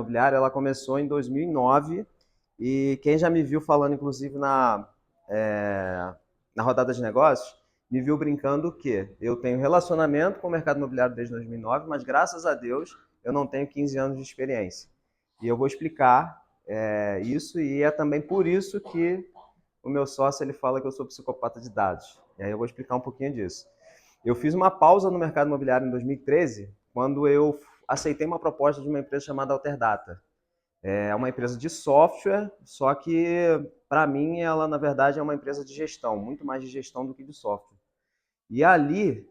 Imobiliária, ela começou em 2009 e quem já me viu falando, inclusive, na rodada de negócios, me viu brincando que eu tenho relacionamento com o mercado imobiliário desde 2009, mas graças a Deus eu não tenho 15 anos de experiência. E eu vou explicar isso, e é também por isso que o meu sócio ele fala que eu sou psicopata de dados. E aí eu vou explicar um pouquinho disso. Eu fiz uma pausa no mercado imobiliário em 2013, quando eu aceitei uma proposta de uma empresa chamada Alterdata. É uma empresa de software, só que para mim ela na verdade é uma empresa de gestão, muito mais de gestão do que de software. E ali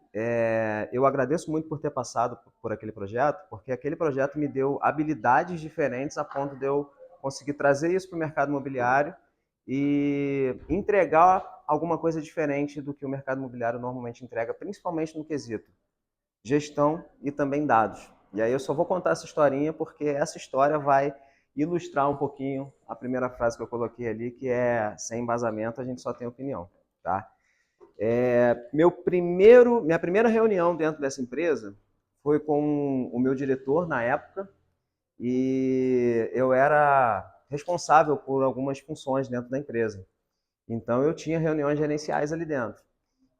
eu agradeço muito por ter passado por aquele projeto, porque aquele projeto me deu habilidades diferentes a ponto de eu conseguir trazer isso para o mercado imobiliário e entregar alguma coisa diferente do que o mercado imobiliário normalmente entrega, principalmente no quesito gestão e também dados. E aí eu só vou contar essa historinha porque essa história vai ilustrar um pouquinho a primeira frase que eu coloquei ali, que é sem embasamento a gente só tem opinião, tá? Minha primeira reunião dentro dessa empresa foi com o meu diretor na época e eu era responsável por algumas funções dentro da empresa. Então eu tinha reuniões gerenciais ali dentro.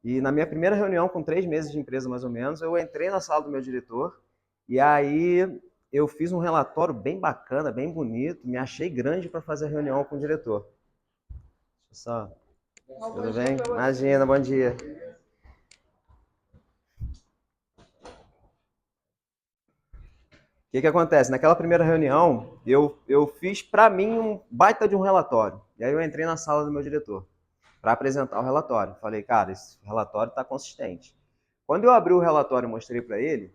E na minha primeira reunião, com 3 meses de empresa mais ou menos, eu entrei na sala do meu diretor e aí eu fiz um relatório bem bacana, bem bonito, me achei grande para fazer a reunião com o diretor. Só, tudo bem? Imagina, bom dia. O que acontece? Naquela primeira reunião, eu fiz para mim um baita de um relatório. E aí eu entrei na sala do meu diretor para apresentar o relatório. Falei, cara, esse relatório está consistente. Quando eu abri o relatório e mostrei para ele,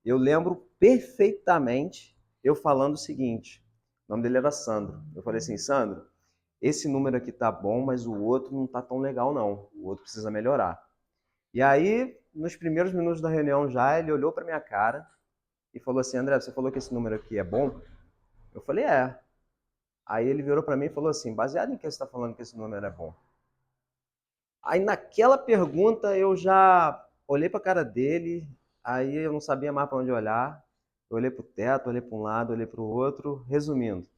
eu lembro perfeitamente eu falando o seguinte: o nome dele era Sandro. Eu falei assim, Sandro, esse número aqui tá bom, mas o outro não tá tão legal não. O outro precisa melhorar. E aí, nos primeiros minutos da reunião já, ele olhou para minha cara e falou assim, André, você falou que esse número aqui é bom? Eu falei, é. Aí ele virou para mim e falou assim, baseado em que você está falando que esse número é bom? Aí naquela pergunta eu já olhei para a cara dele, aí eu não sabia mais para onde olhar. Eu olhei para o teto, olhei para um lado, olhei para o outro. Resumindo,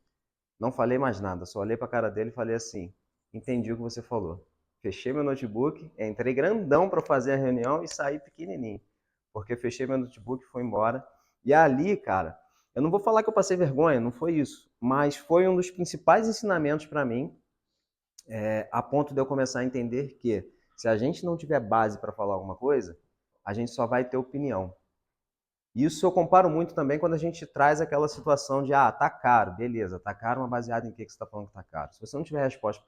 não falei mais nada, só olhei para a cara dele e falei assim: entendi o que você falou. Fechei meu notebook, entrei grandão para fazer a reunião e saí pequenininho, porque fechei meu notebook e fui embora. E ali, cara, eu não vou falar que eu passei vergonha, não foi isso, mas foi um dos principais ensinamentos para mim a ponto de eu começar a entender que se a gente não tiver base para falar alguma coisa, a gente só vai ter opinião. Isso eu comparo muito também quando a gente traz aquela situação de, tá caro, beleza, tá caro, mas baseado em que você está falando que tá caro? Se você não tiver resposta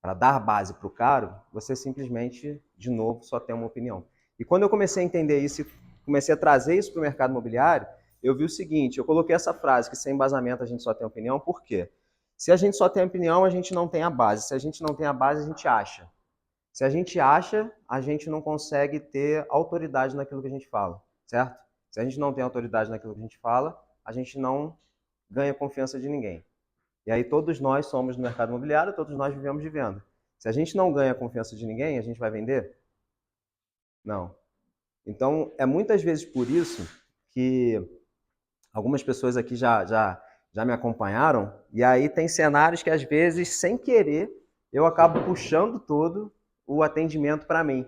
para dar base para o caro, você simplesmente, de novo, só tem uma opinião. E quando eu comecei a entender isso e comecei a trazer isso para o mercado imobiliário, eu vi o seguinte, eu coloquei essa frase, que sem embasamento a gente só tem opinião, por quê? Se a gente só tem opinião, a gente não tem a base. Se a gente não tem a base, a gente acha. Se a gente acha, a gente não consegue ter autoridade naquilo que a gente fala, certo? Se a gente não tem autoridade naquilo que a gente fala, a gente não ganha confiança de ninguém. E aí todos nós somos no mercado imobiliário, todos nós vivemos de venda. Se a gente não ganha a confiança de ninguém, a gente vai vender? Não. Então, é muitas vezes por isso que algumas pessoas aqui já me acompanharam, e aí tem cenários que às vezes, sem querer, eu acabo puxando todo o atendimento para mim.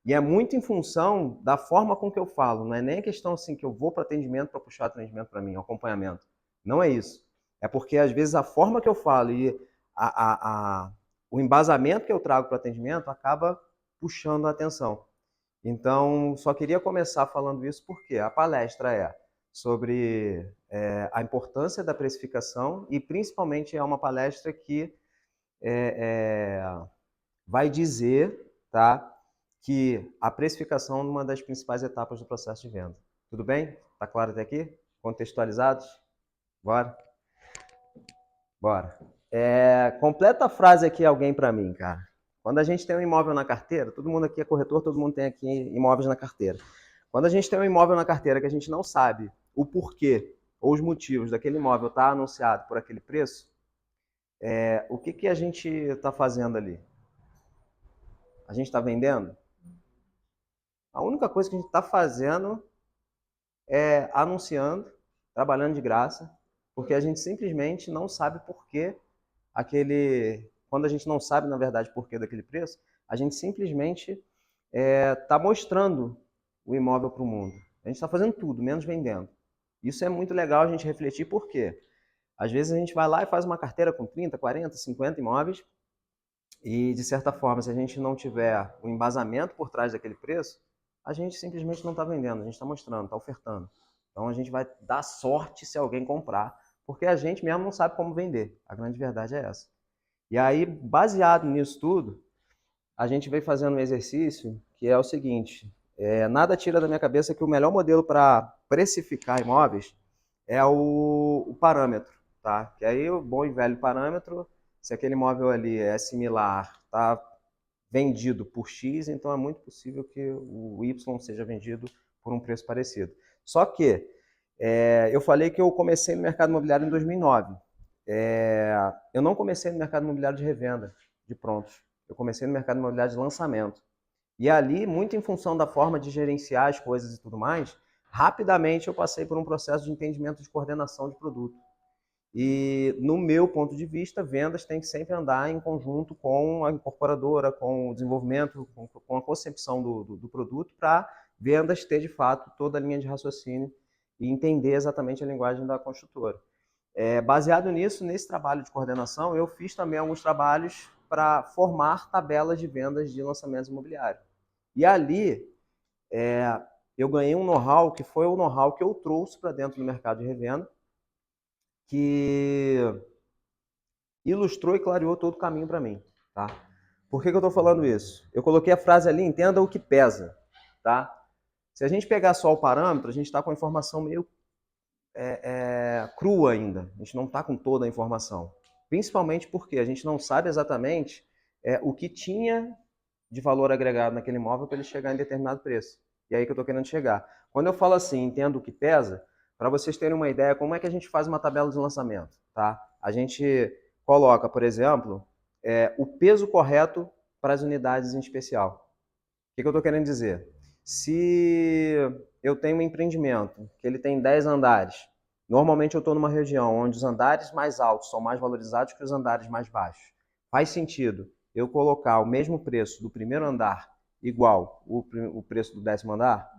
E é muito em função da forma com que eu falo, não é nem a questão assim que eu vou para o atendimento para puxar o atendimento para mim, o acompanhamento. Não é isso. É porque às vezes a forma que eu falo e o embasamento que eu trago para o atendimento acaba puxando a atenção. Então, só queria começar falando isso porque a palestra é sobre a importância da precificação e principalmente é uma palestra que é, é, vai dizer, tá, que a precificação é uma das principais etapas do processo de venda. Tudo bem? Tá claro até aqui? Contextualizados? Bora? Bora. Completa a frase aqui alguém para mim, cara. Quando a gente tem um imóvel na carteira, todo mundo aqui é corretor, todo mundo tem aqui imóveis na carteira. Quando a gente tem um imóvel na carteira que a gente não sabe o porquê ou os motivos daquele imóvel estar anunciado por aquele preço, o que a gente está fazendo ali? A gente está vendendo? A única coisa que a gente está fazendo é anunciando, trabalhando de graça, Porque a gente simplesmente não sabe por que aquele... Quando a gente não sabe, na verdade, por que daquele preço, a gente simplesmente está mostrando o imóvel para o mundo. A gente está fazendo tudo, menos vendendo. Isso é muito legal a gente refletir, por quê? Às vezes a gente vai lá e faz uma carteira com 30, 40, 50 imóveis e, de certa forma, se a gente não tiver o embasamento por trás daquele preço, a gente simplesmente não está vendendo, a gente está mostrando, está ofertando. Então a gente vai dar sorte se alguém comprar, porque a gente mesmo não sabe como vender. A grande verdade é essa. E aí, baseado nisso tudo, a gente vem fazendo um exercício que é o seguinte: nada tira da minha cabeça que o melhor modelo para precificar imóveis é o parâmetro, tá? Que aí o bom e velho parâmetro, se aquele imóvel ali é similar, tá vendido por X, então é muito possível que o Y seja vendido por um preço parecido. Só que eu falei que eu comecei no mercado imobiliário em 2009. Eu não comecei no mercado imobiliário de revenda, de prontos. Eu comecei no mercado imobiliário de lançamento. E ali, muito em função da forma de gerenciar as coisas e tudo mais, rapidamente eu passei por um processo de entendimento de coordenação de produto. E, no meu ponto de vista, vendas têm que sempre andar em conjunto com a incorporadora, com o desenvolvimento, com a concepção do produto, para vendas ter, de fato, toda a linha de raciocínio e entender exatamente a linguagem da construtora. Baseado nisso, nesse trabalho de coordenação, eu fiz também alguns trabalhos para formar tabelas de vendas de lançamentos imobiliários. E ali, eu ganhei um know-how que foi o know-how que eu trouxe para dentro do mercado de revenda, que ilustrou e clareou todo o caminho para mim, tá? Por que eu estou falando isso? Eu coloquei a frase ali: entenda o que pesa, tá? Se a gente pegar só o parâmetro, a gente está com a informação meio crua ainda. A gente não está com toda a informação. Principalmente porque a gente não sabe exatamente o que tinha de valor agregado naquele imóvel para ele chegar em determinado preço. E é aí que eu estou querendo chegar. Quando eu falo assim, entendo o que pesa, para vocês terem uma ideia, como é que a gente faz uma tabela de lançamento, tá? A gente coloca, por exemplo, o peso correto para as unidades em especial. O que eu estou querendo dizer? Se eu tenho um empreendimento que ele tem 10 andares, normalmente eu estou numa região onde os andares mais altos são mais valorizados que os andares mais baixos. Faz sentido eu colocar o mesmo preço do primeiro andar igual o preço do 10º andar?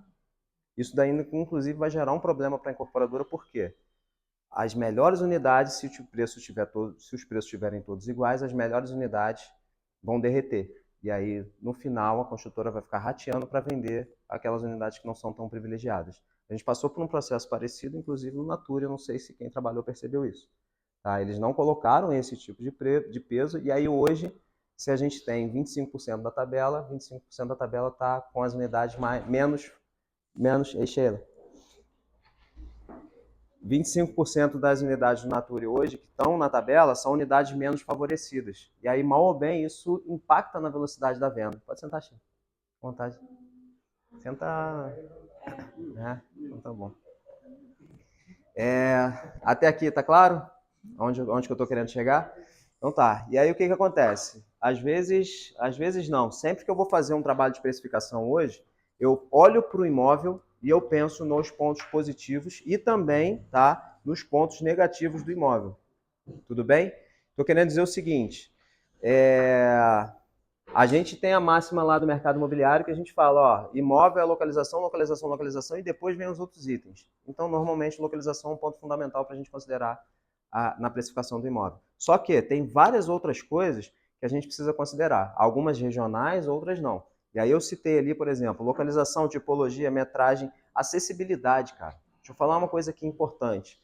Isso daí, inclusive, vai gerar um problema para a incorporadora, porque as melhores unidades, se os preços estiverem todos iguais, as melhores unidades vão derreter. E aí, no final, a construtora vai ficar rateando para vender aquelas unidades que não são tão privilegiadas. A gente passou por um processo parecido, inclusive no Natura, eu não sei se quem trabalhou percebeu isso. Tá? Eles não colocaram esse tipo de peso, e aí hoje, se a gente tem 25% da tabela, 25% da tabela está com as unidades menos, Sheila, 25% das unidades do Nature hoje que estão na tabela são unidades menos favorecidas. E aí, mal ou bem, isso impacta na velocidade da venda. Pode sentar, Chico. À vontade. Senta. Então tá bom. Até aqui, tá claro? Onde que eu estou querendo chegar? Então tá. E aí o que acontece? Às vezes não. Sempre que eu vou fazer um trabalho de precificação hoje, eu olho para o imóvel e eu penso nos pontos positivos e também, tá, nos pontos negativos do imóvel. Tudo bem? Estou querendo dizer o seguinte: a gente tem a máxima lá do mercado imobiliário que a gente fala, ó, imóvel é localização, localização, localização, e depois vem os outros itens. Então, normalmente, localização é um ponto fundamental para a gente considerar na precificação do imóvel. Só que tem várias outras coisas que a gente precisa considerar. Algumas regionais, outras não. E aí eu citei ali, por exemplo, localização, tipologia, metragem, acessibilidade, cara. Deixa eu falar uma coisa aqui importante.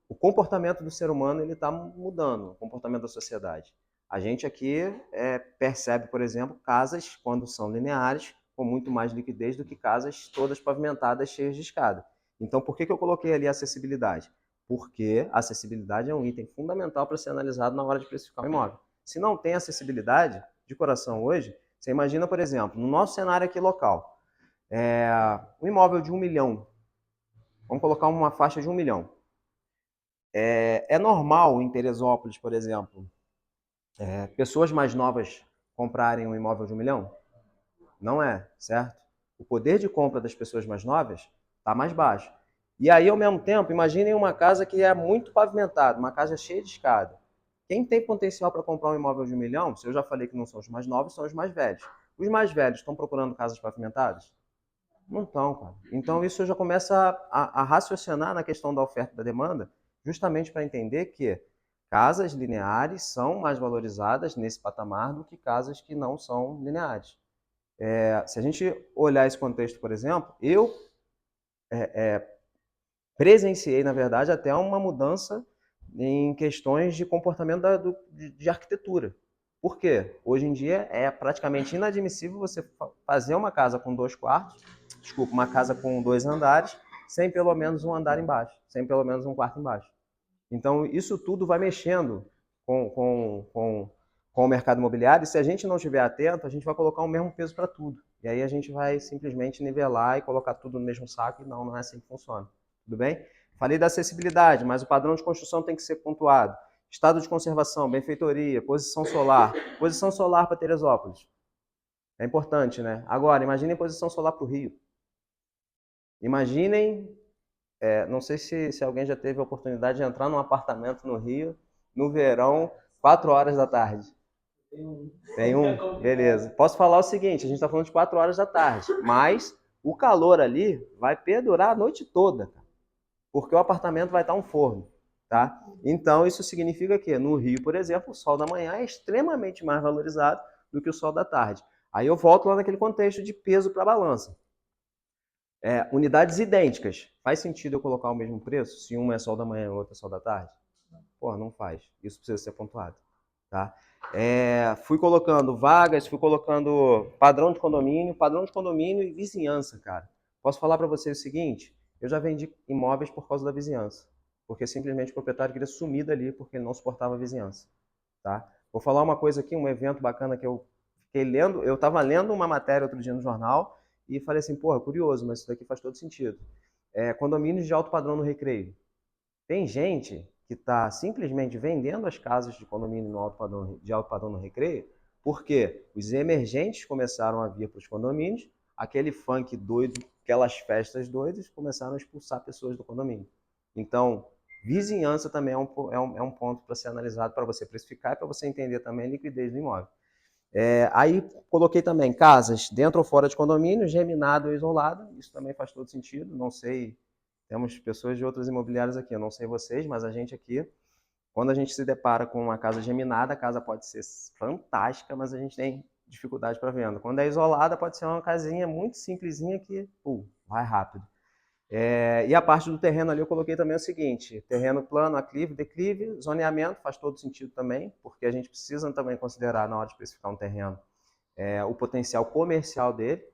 O comportamento do ser humano ele está mudando, o comportamento da sociedade. A gente aqui percebe, por exemplo, casas, quando são lineares, com muito mais liquidez do que casas todas pavimentadas, cheias de escada. Então, por que eu coloquei ali a acessibilidade? Porque a acessibilidade é um item fundamental para ser analisado na hora de precificar um imóvel. Se não tem acessibilidade, de coração hoje, você imagina, por exemplo, no nosso cenário aqui local, um imóvel de 1 milhão, vamos colocar uma faixa de 1 milhão. É normal em Teresópolis, por exemplo, pessoas mais novas comprarem um imóvel de 1 milhão? Não é, certo? O poder de compra das pessoas mais novas está mais baixo. E aí, ao mesmo tempo, imaginem uma casa que é muito pavimentada, uma casa cheia de escada. Quem tem potencial para comprar um imóvel de 1 milhão, se eu já falei que não são os mais novos, são os mais velhos. Os mais velhos estão procurando casas pavimentadas? Não estão, cara. Então isso já começa a raciocinar na questão da oferta e da demanda, justamente para entender que casas lineares são mais valorizadas nesse patamar do que casas que não são lineares. Se a gente olhar esse contexto, por exemplo, eu presenciei, na verdade, até uma mudança em questões de comportamento de arquitetura. Por quê? Hoje em dia é praticamente inadmissível você fazer uma casa com 2 quartos, desculpa, uma casa com 2 andares, sem pelo menos um andar embaixo, sem pelo menos um quarto embaixo. Então, isso tudo vai mexendo com o mercado imobiliário, e se a gente não estiver atento, a gente vai colocar o mesmo peso para tudo. E aí a gente vai simplesmente nivelar e colocar tudo no mesmo saco, e não é assim que funciona. Tudo bem? Falei da acessibilidade, mas o padrão de construção tem que ser pontuado. Estado de conservação, benfeitoria, posição solar. Posição solar para Teresópolis. É importante, né? Agora, imaginem posição solar para o Rio. Imaginem, não sei se alguém já teve a oportunidade de entrar num apartamento no Rio, no verão, 4 horas da tarde. Tem um? Beleza. Posso falar o seguinte, a gente está falando de 4 horas da tarde, mas o calor ali vai perdurar a noite toda, porque o apartamento vai estar um forno, tá? Então, isso significa que no Rio, por exemplo, o sol da manhã é extremamente mais valorizado do que o sol da tarde. Aí eu volto lá naquele contexto de peso para a balança. Unidades idênticas. Faz sentido eu colocar o mesmo preço se uma é sol da manhã e outra é sol da tarde? Pô, não faz. Isso precisa ser pontuado, tá? Fui colocando vagas, fui colocando padrão de condomínio e vizinhança, cara. Posso falar para vocês o seguinte? Eu já vendi imóveis por causa da vizinhança, porque simplesmente o proprietário queria sumir dali porque ele não suportava a vizinhança, tá? Vou falar uma coisa aqui, um evento bacana que eu fiquei lendo, eu estava lendo uma matéria outro dia no jornal e falei assim, porra, curioso, mas isso daqui faz todo sentido. Condomínios de alto padrão no Recreio. Tem gente que está simplesmente vendendo as casas de condomínio de alto padrão no Recreio, porque os emergentes começaram a vir para os condomínios, aquele funk doido, aquelas festas doidas, começaram a expulsar pessoas do condomínio. Então, vizinhança também é um ponto para ser analisado, para você precificar e para você entender também a liquidez do imóvel. Aí coloquei também casas dentro ou fora de condomínio, geminado ou isolado, isso também faz todo sentido, não sei, temos pessoas de outras imobiliárias aqui, eu não sei vocês, mas a gente aqui, quando a gente se depara com uma casa geminada, a casa pode ser fantástica, mas a gente tem dificuldade para venda. Quando é isolada, pode ser uma casinha muito simplesinha que vai rápido. E a parte do terreno ali eu coloquei também o seguinte, terreno plano, aclive, declive, zoneamento, faz todo sentido também, porque a gente precisa também considerar na hora de especificar um terreno o potencial comercial dele,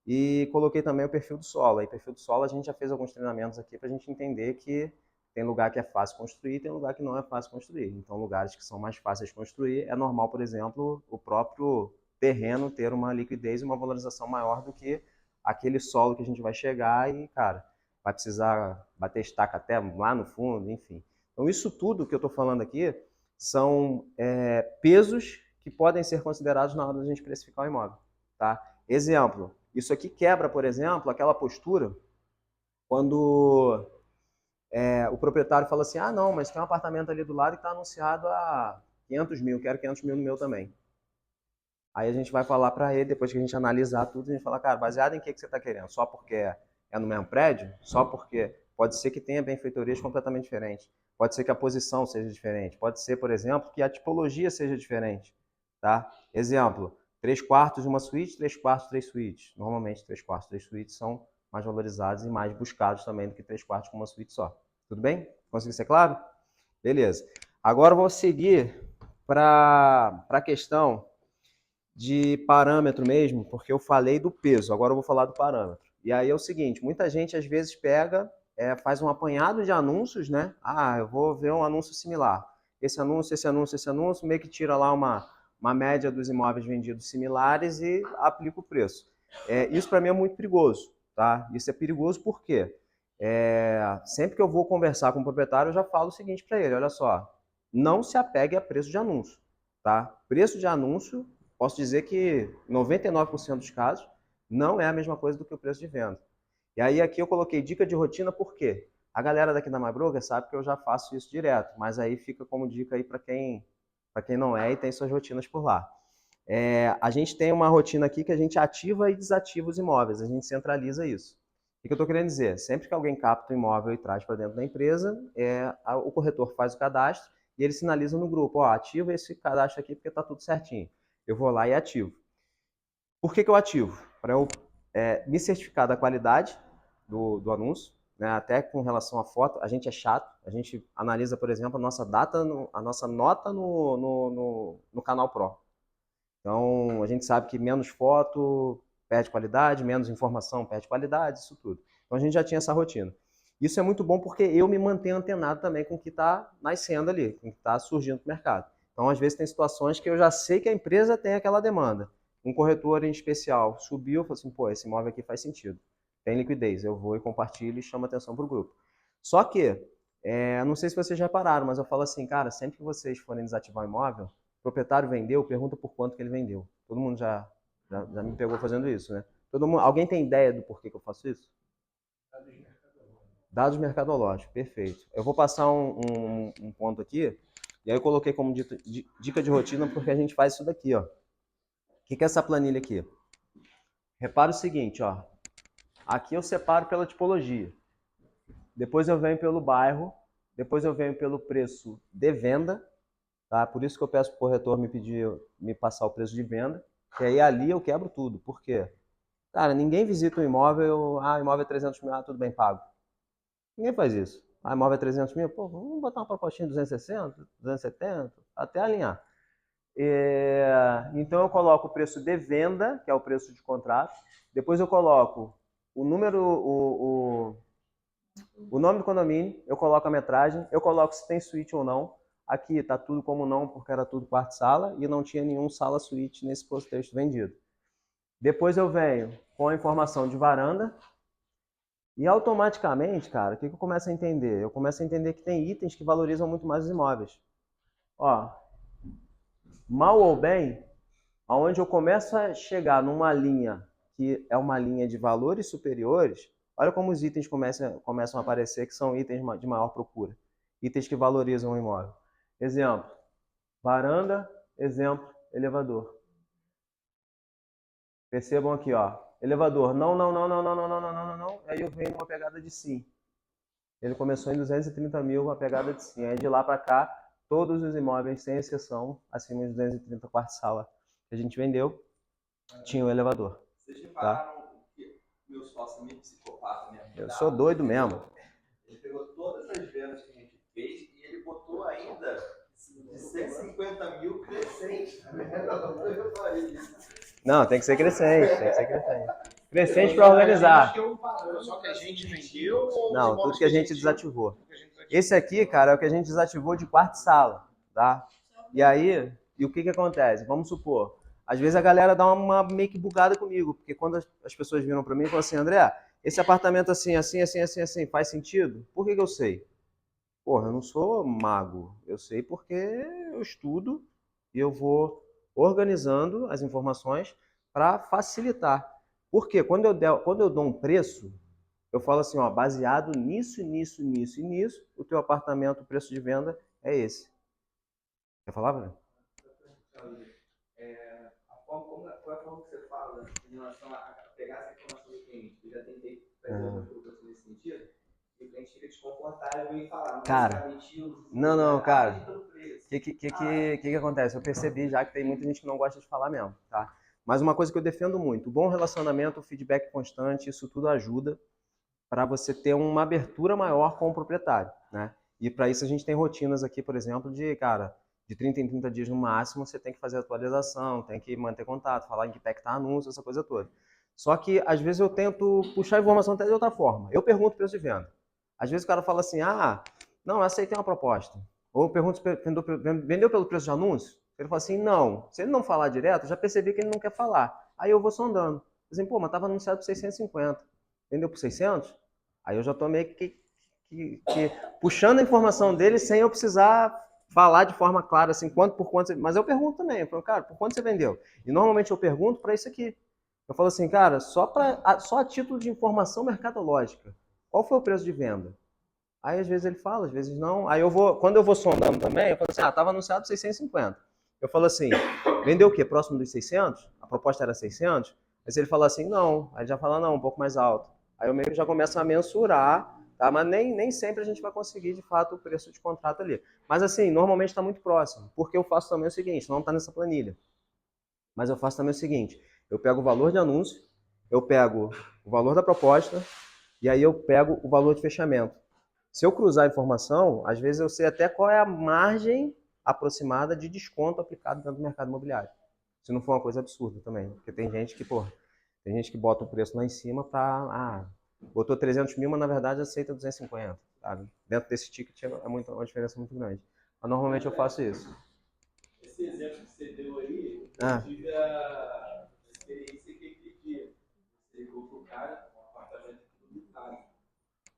e coloquei também o perfil do solo. Aí, perfil do solo, a gente já fez alguns treinamentos aqui para a gente entender que tem lugar que é fácil construir, tem lugar que não é fácil construir. Então, lugares que são mais fáceis de construir, é normal, por exemplo, o próprio terreno ter uma liquidez e uma valorização maior do que aquele solo que a gente vai chegar e, cara, vai precisar bater estaca até lá no fundo, enfim. Então, isso tudo que eu estou falando aqui são pesos que podem ser considerados na hora da gente precificar o imóvel, tá? Exemplo, isso aqui quebra, por exemplo, aquela postura quando o proprietário fala assim, não, mas tem um apartamento ali do lado que está anunciado a 500 mil, quero 500 mil no meu também. Aí a gente vai falar para ele, depois que a gente analisar tudo, a gente fala, cara, baseado em que você está querendo? Só porque é no mesmo prédio? Só porque pode ser que tenha benfeitorias completamente diferentes. Pode ser que a posição seja diferente. Pode ser, por exemplo, que a tipologia seja diferente. Tá? Exemplo, 3 quartos uma suíte, 3 quartos, 3 suítes. Normalmente 3 quartos, 3 suítes são mais valorizados e mais buscados também do que 3 quartos com uma suíte só. Tudo bem? Consegui ser claro? Beleza. Agora eu vou seguir para a questão de parâmetro mesmo, porque eu falei do peso, agora eu vou falar do parâmetro. E aí é o seguinte, muita gente às vezes pega, faz um apanhado de anúncios, né? Eu vou ver um anúncio similar. Esse anúncio, esse anúncio, esse anúncio, meio que tira lá uma média dos imóveis vendidos similares e aplica o preço. Isso para mim é muito perigoso, tá? Isso é perigoso porque sempre que eu vou conversar com o proprietário, eu já falo o seguinte para ele, olha só, não se apegue a preço de anúncio, tá? Preço de anúncio, posso dizer que 99% dos casos não é a mesma coisa do que o preço de venda. E aí aqui eu coloquei dica de rotina, por quê? A galera daqui da MyBroker sabe que eu já faço isso direto, mas aí fica como dica aí para quem não é e tem suas rotinas por lá. A gente tem uma rotina aqui que a gente ativa e desativa os imóveis, a gente centraliza isso. O que eu estou querendo dizer? Sempre que alguém capta um imóvel e traz para dentro da empresa, o corretor faz o cadastro e ele sinaliza no grupo, ó, ativa esse cadastro aqui porque está tudo certinho. Eu vou lá e ativo. Por que eu ativo? Para eu me certificar da qualidade do anúncio, né? Até com relação à foto, a gente é chato, a gente analisa, por exemplo, a nossa nota no Canal Pro. Então, a gente sabe que menos foto perde qualidade, menos informação perde qualidade, isso tudo. Então, a gente já tinha essa rotina. Isso é muito bom porque eu me mantenho antenado também com o que está nascendo ali, com o que está surgindo no mercado. Então, às vezes, tem situações que eu já sei que a empresa tem aquela demanda. Um corretor em especial subiu, falou assim, pô, esse imóvel aqui faz sentido. Tem liquidez, eu vou e compartilho e chamo atenção para o grupo. Só que, não sei se vocês já repararam, mas eu falo assim, cara, sempre que vocês forem desativar o imóvel, o proprietário vendeu, pergunta por quanto que ele vendeu. Todo mundo já me pegou fazendo isso, né? Alguém tem ideia do porquê que eu faço isso? Dados mercadológicos, perfeito. Eu vou passar um ponto aqui, e aí eu coloquei como dica de rotina porque a gente faz isso daqui, ó. O que é essa planilha aqui? Repara o seguinte, ó. Aqui eu separo pela tipologia. Depois eu venho pelo bairro, depois eu venho pelo preço de venda, tá? Por isso que eu peço para o corretor me passar o preço de venda, que aí ali eu quebro tudo. Por quê? Cara, ninguém visita um imóvel, o imóvel é 300 mil, tudo bem pago. Ninguém faz isso. Imóvel é 300 mil, pô, vamos botar uma propostinha de 260, 270, até alinhar. Então eu coloco o preço de venda, que é o preço de contrato. Depois eu coloco o número, o nome do condomínio, eu coloco a metragem, eu coloco se tem suíte ou não. Aqui está tudo como não, porque era tudo quarto sala e não tinha nenhum sala suíte nesse post-texto vendido. Depois eu venho com a informação de varanda e automaticamente, cara, o que eu começo a entender? Eu começo a entender que tem itens que valorizam muito mais os imóveis. Ó, mal ou bem, aonde eu começo a chegar numa linha que é uma linha de valores superiores, olha como os itens começam a aparecer que são itens de maior procura. Itens que valorizam o imóvel. Exemplo, varanda, exemplo, elevador. Percebam aqui, ó. Elevador, não, não, não, não, não, não, não, não, não, não, não. Aí eu venho uma pegada de sim. Ele começou em 230 mil, uma pegada de sim. Aí de lá para cá, todos os imóveis, sem exceção, acima de 230 quarto sala que a gente vendeu, tinha o elevador. Vocês repararam que meu sócio é meio psicopata mesmo? Eu sou doido mesmo. Ele pegou todas as vendas que a gente fez e ele botou ainda de 150 mil crescente. Eu falei isso. Não, tem que ser crescente, tem que ser crescente. Crescente para organizar. Só que a gente vendeu? Não, tudo que a gente desativou. Esse aqui, cara, é o que a gente desativou de quarto e sala, tá? E aí, o que acontece? Vamos supor, às vezes a galera dá uma meio que bugada comigo, porque quando as pessoas viram para mim e falam assim, André, esse apartamento assim, assim, assim, assim, assim, faz sentido? Por que eu sei? Porra, eu não sou mago. Eu sei porque eu estudo e eu vou organizando as informações para facilitar. Porque quando eu dou um preço, eu falo assim, ó, baseado nisso, nisso, nisso e nisso, o teu apartamento, o preço de venda é esse. Quer falar, velho? Qual é a forma que você fala em relação a pegar essa informação do cliente? Eu já tentei fazer alguma coisa nesse sentido. E o cliente fica desconfortável em falar. Cara, não, cara. O que acontece? Eu percebi já que tem muita gente que não gosta de falar mesmo, tá? Mas uma coisa que eu defendo muito, o bom relacionamento, o feedback constante, isso tudo ajuda para você ter uma abertura maior com o proprietário, né? E para isso a gente tem rotinas aqui, por exemplo, de 30 em 30 dias no máximo, você tem que fazer atualização, tem que manter contato, falar em que pé que tá anúncio, essa coisa toda. Só que às vezes eu tento puxar a informação até de outra forma. Eu pergunto o preço de venda. Às vezes o cara fala assim, não, eu aceitei uma proposta. Ou eu pergunto, vendeu pelo preço de anúncio? Ele fala assim, não. Se ele não falar direto, eu já percebi que ele não quer falar. Aí eu vou sondando. Dizem, pô, mas estava anunciado por 650. Vendeu por 600? Aí eu já estou meio que puxando a informação dele sem eu precisar falar de forma clara, assim, quanto por quanto. Mas eu pergunto também, eu falo, cara, por quanto você vendeu? E normalmente eu pergunto para isso aqui. Eu falo assim, cara, só a título de informação mercadológica, qual foi o preço de venda? Aí às vezes ele fala, às vezes não. Aí eu vou, quando eu vou sondando também, eu falo assim, tava anunciado 650. Eu falo assim, vendeu o quê? Próximo dos 600? A proposta era 600? Mas ele fala assim, não. Aí ele já fala, não, um pouco mais alto. Aí eu meio que já começo a mensurar, tá? Mas nem sempre a gente vai conseguir, de fato, o preço de contrato ali. Mas assim, normalmente está muito próximo. Porque eu faço também o seguinte, não está nessa planilha. Mas eu faço também o seguinte, eu pego o valor de anúncio, eu pego o valor da proposta, e aí eu pego o valor de fechamento. Se eu cruzar a informação, às vezes eu sei até qual é a margem aproximada de desconto aplicado dentro do mercado imobiliário. Se não for uma coisa absurda também. Porque tem gente que, pô, tem gente que bota o preço lá em cima para, botou 300 mil, mas na verdade aceita 250, sabe? Dentro desse ticket é uma diferença muito grande. Mas normalmente eu faço isso. Esse exemplo que você deu aí, Ah. eu tive a experiência que aquele dia você ligou pro cara, um apartamento duplicado.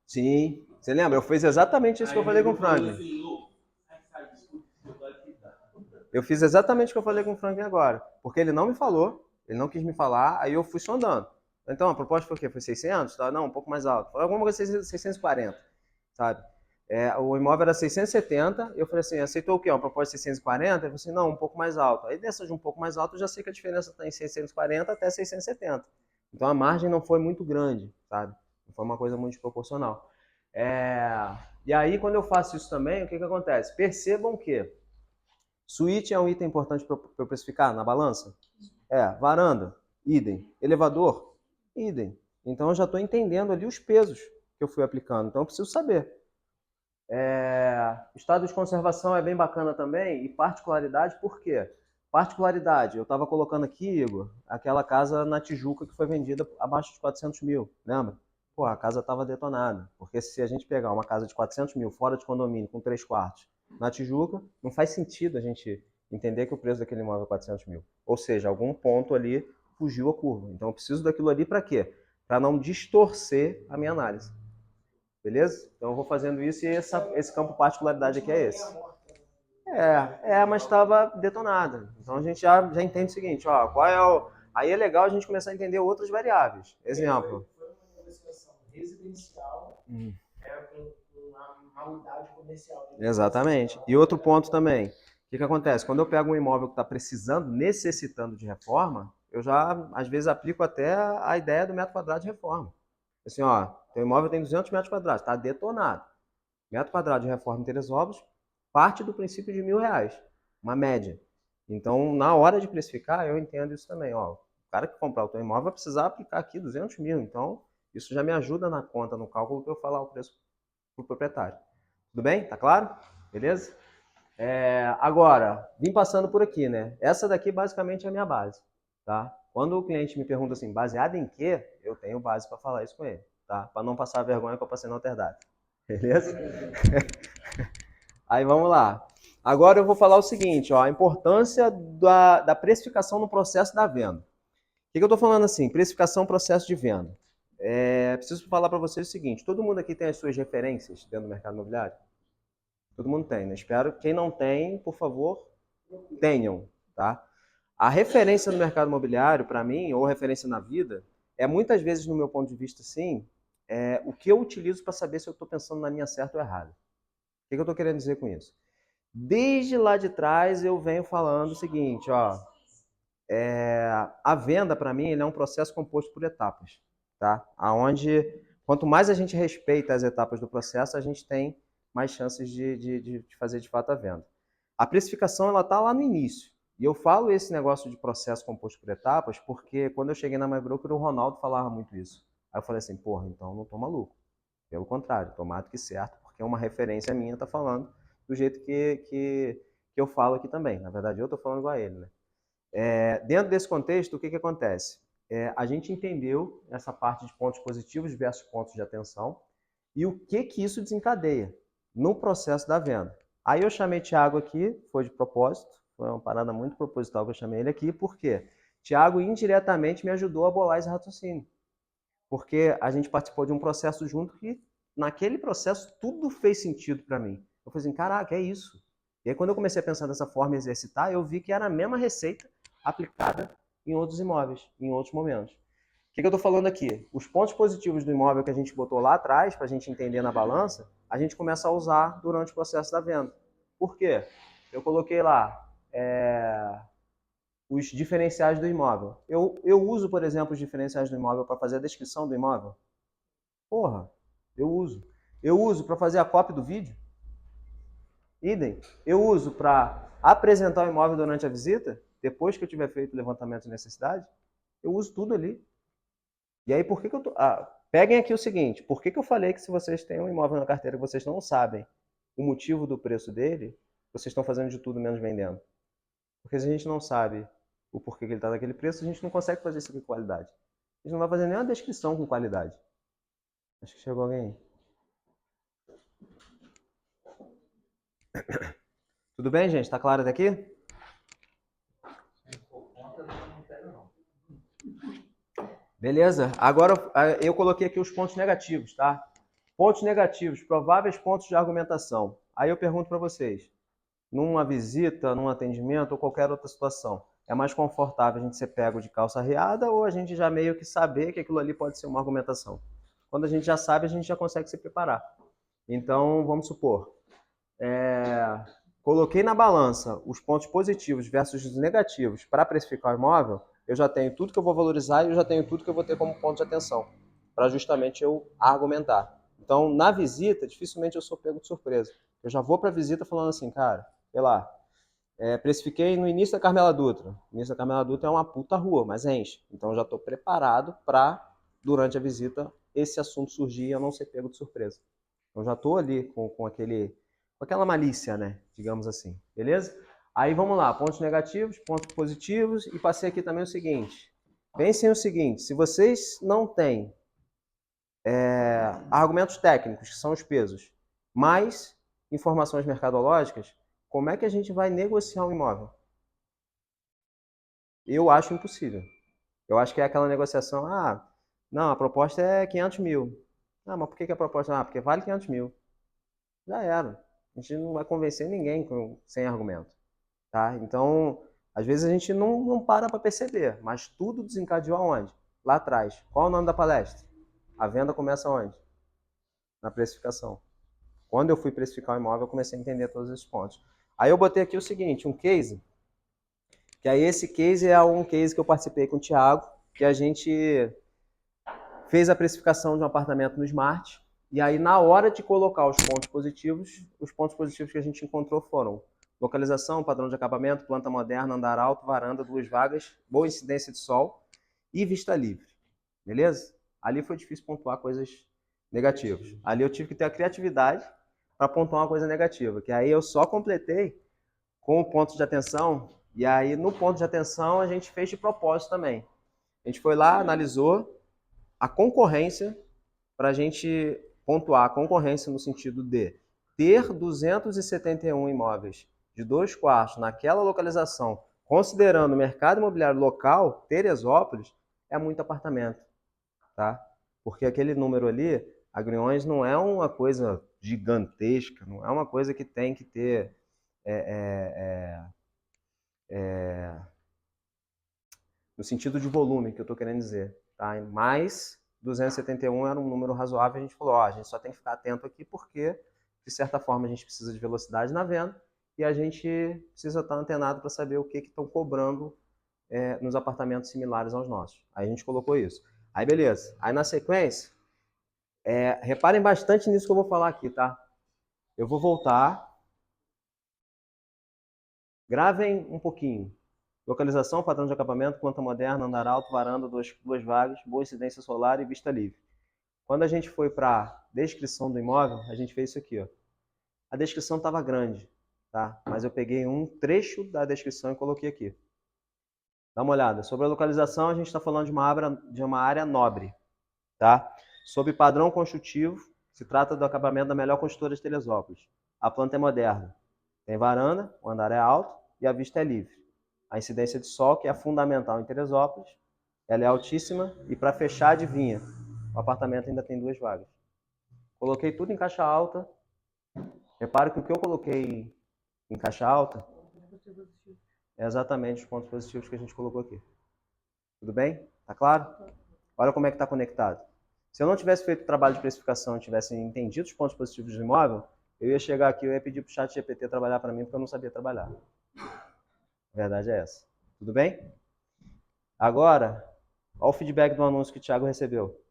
Sim. Você lembra? Eu fiz exatamente isso que eu falei com o Frank. Eu fiz exatamente o que eu falei com o Frank agora. Porque ele não me falou, ele não quis me falar, aí eu fui sondando. Então, a proposta foi o quê? Foi 600? Tá? Não, um pouco mais alto. Foi alguma coisa 640, sabe? O imóvel era 670, eu falei assim, aceitou o quê? Uma proposta de 640? Ele falou assim, não, um pouco mais alto. Aí dessa de um pouco mais alto, eu já sei que a diferença está em 640 até 670. Então a margem não foi muito grande, sabe? Não foi uma coisa muito desproporcional. E aí, quando eu faço isso também, o que acontece? Percebam que suíte é um item importante para eu precificar na balança? Varanda, idem. Elevador, idem. Então eu já estou entendendo ali os pesos que eu fui aplicando. Então eu preciso saber. Estado de conservação é bem bacana também. E particularidade, por quê? Particularidade, eu estava colocando aqui, Igor, aquela casa na Tijuca que foi vendida abaixo de 400 mil, lembra? Pô, a casa estava detonada. Porque se a gente pegar uma casa de 400 mil fora de condomínio, com 3 quartos, na Tijuca, não faz sentido a gente entender que o preço daquele imóvel é 400 mil. Ou seja, algum ponto ali fugiu a curva. Então eu preciso daquilo ali para quê? Para não distorcer a minha análise. Beleza? Então eu vou fazendo isso e esse campo particularidade aqui é esse. Mas estava detonada. Então a gente já entende o seguinte, ó, qual é o... Aí é legal a gente começar a entender outras variáveis. Exemplo. Foi uma negociação residencial com uma unidade comercial. Exatamente. E outro ponto também. O que acontece? Quando eu pego um imóvel que está precisando, necessitando de reforma, eu já, às vezes, aplico até a ideia do metro quadrado de reforma. Assim, ó, teu imóvel tem 200 metros quadrados, está detonado. Metro quadrado de reforma em Teresópolis parte do princípio de R$ 1.000, uma média. Então, na hora de precificar, eu entendo isso também. Ó, o cara que comprar o teu imóvel vai precisar aplicar aqui 200 mil. Então, isso já me ajuda na conta, no cálculo que eu falar o preço para o proprietário. Tudo bem? Tá claro? Beleza? Agora, vim passando por aqui, né? Essa daqui basicamente é a minha base, tá? Quando o cliente me pergunta assim, baseado em quê? Eu tenho base para falar isso com ele, tá? Para não passar a vergonha que eu passei na Alterdade. Beleza? Aí vamos lá. Agora eu vou falar o seguinte, ó, a importância da precificação no processo da venda. O que eu estou falando assim? Precificação, processo de venda. Preciso falar para vocês o seguinte, todo mundo aqui tem as suas referências dentro do mercado imobiliário? Todo mundo tem, né? Espero que quem não tem, por favor, tenham, tá? A referência no mercado imobiliário, para mim, ou referência na vida, é muitas vezes, no meu ponto de vista, sim, o que eu utilizo para saber se eu estou pensando na linha certa ou errada. O que eu estou querendo dizer com isso? Desde lá de trás eu venho falando o seguinte, ó, a venda para mim é um processo composto por etapas, tá? Aonde quanto mais a gente respeita as etapas do processo, a gente tem mais chances de fazer de fato a venda. A precificação ela tá lá no início. E eu falo esse negócio de processo composto por etapas porque quando eu cheguei na MyBroker, o Ronaldo falava muito isso. Aí eu falei assim, porra, então não tô maluco. Pelo contrário, tô mais do que certo, porque uma referência minha tá falando do jeito que eu falo aqui também. Na verdade, eu tô falando igual a ele, né? Dentro desse contexto, o que acontece? A gente entendeu essa parte de pontos positivos versus pontos de atenção e o que isso desencadeia no processo da venda. Aí eu chamei Thiago aqui, foi de propósito, foi uma parada muito proposital que eu chamei ele aqui, por quê? Thiago indiretamente me ajudou a bolar esse raciocínio, porque a gente participou de um processo junto que naquele processo tudo fez sentido para mim. Eu falei assim, caraca, é isso. E aí quando eu comecei a pensar dessa forma e exercitar, eu vi que era a mesma receita aplicada em outros imóveis, em outros momentos. O que eu estou falando aqui? Os pontos positivos do imóvel que a gente botou lá atrás, para a gente entender na balança, a gente começa a usar durante o processo da venda. Por quê? Eu coloquei lá os diferenciais do imóvel. Eu uso, por exemplo, os diferenciais do imóvel para fazer a descrição do imóvel? Porra, eu uso. Eu uso para fazer a cópia do vídeo? Idem. Eu uso para apresentar o imóvel durante a visita, depois que eu tiver feito o levantamento de necessidade? Eu uso tudo ali. E aí, por que eu tô... peguem aqui o seguinte, por que eu falei que se vocês têm um imóvel na carteira e vocês não sabem o motivo do preço dele, vocês estão fazendo de tudo menos vendendo? Porque se a gente não sabe o porquê que ele está naquele preço, a gente não consegue fazer isso com qualidade. A gente não vai fazer nenhuma descrição com qualidade. Acho que chegou alguém aí. Tudo bem, gente? Tá claro até aqui? Beleza? Agora eu coloquei aqui os pontos negativos, tá? Pontos negativos, prováveis pontos de argumentação. Aí eu pergunto para vocês, numa visita, num atendimento ou qualquer outra situação, é mais confortável a gente ser pego de calça riada ou a gente já meio que saber que aquilo ali pode ser uma argumentação? Quando a gente já sabe, a gente já consegue se preparar. Então, vamos supor, coloquei na balança os pontos positivos versus os negativos para precificar o imóvel, eu já tenho tudo que eu vou valorizar e eu já tenho tudo que eu vou ter como ponto de atenção, para justamente eu argumentar. Então, na visita, dificilmente eu sou pego de surpresa. Eu já vou para a visita falando assim, cara, sei lá, precifiquei no início da Carmela Dutra. O início da Carmela Dutra é uma puta rua, mas enche. Então, eu já estou preparado para, durante a visita, esse assunto surgir e eu não ser pego de surpresa. Eu já estou ali com aquela malícia, né? Digamos assim. Beleza? Aí vamos lá, pontos negativos, pontos positivos, e passei aqui também o seguinte. Pensem o seguinte, se vocês não têm argumentos técnicos, que são os pesos, mais informações mercadológicas, como é que a gente vai negociar um imóvel? Eu acho impossível. Eu acho que é aquela negociação, não, a proposta é 500 mil. Ah, mas por que a proposta? Ah, porque vale 500 mil. Já era. A gente não vai convencer ninguém sem argumento. Tá? Então, às vezes a gente não para perceber, mas tudo desencadeou aonde? Lá atrás. Qual é o nome da palestra? A venda começa onde? Na precificação. Quando eu fui precificar o imóvel, eu comecei a entender todos esses pontos. Aí eu botei aqui o seguinte, um case, que aí esse case é um case que eu participei com o Thiago, que a gente fez a precificação de um apartamento no Smart, e aí na hora de colocar os pontos positivos que a gente encontrou foram localização, padrão de acabamento, planta moderna, andar alto, varanda, 2 vagas, boa incidência de sol e vista livre. Beleza? Ali foi difícil pontuar coisas negativas. Ali eu tive que ter a criatividade para pontuar uma coisa negativa, que aí eu só completei com o ponto de atenção, e aí no ponto de atenção a gente fez de propósito também. A gente foi lá, analisou a concorrência para a gente pontuar a concorrência no sentido de ter 271 imóveis de 2 quartos naquela localização, considerando o mercado imobiliário local, Teresópolis, é muito apartamento, tá? Porque aquele número ali, Agriões, não é uma coisa gigantesca, não é uma coisa que tem que ter no sentido de volume que eu estou querendo dizer, tá? Mas 271 era um número razoável, a gente falou, a gente só tem que ficar atento aqui porque, de certa forma, a gente precisa de velocidade na venda e a gente precisa estar antenado para saber o que estão cobrando nos apartamentos similares aos nossos. Aí a gente colocou isso. Aí beleza. Aí na sequência, reparem bastante nisso que eu vou falar aqui, tá? Eu vou voltar. Gravem um pouquinho. Localização, padrão de acabamento, planta moderna, andar alto, varanda, 2 vagas, boa incidência solar e vista livre. Quando a gente foi para a descrição do imóvel, a gente fez isso aqui. Ó. A descrição estava grande, tá? Mas eu peguei um trecho da descrição e coloquei aqui. Dá uma olhada. Sobre a localização, a gente está falando de uma área nobre. Tá? Sob padrão construtivo, se trata do acabamento da melhor construtora de Teresópolis. A planta é moderna. Tem varanda, o andar é alto e a vista é livre. A incidência de sol, que é fundamental em Teresópolis, ela é altíssima e para fechar, adivinha, o apartamento ainda tem 2 vagas. Coloquei tudo em caixa alta. Repare que o que eu coloquei em caixa alta é exatamente os pontos positivos que a gente colocou aqui. Tudo bem? Tá claro? Olha como é que está conectado. Se eu não tivesse feito o trabalho de precificação e tivesse entendido os pontos positivos do imóvel, eu ia chegar aqui e ia pedir para o ChatGPT trabalhar para mim porque eu não sabia trabalhar. A verdade é essa. Tudo bem? Agora, olha o feedback do anúncio que o Thiago recebeu.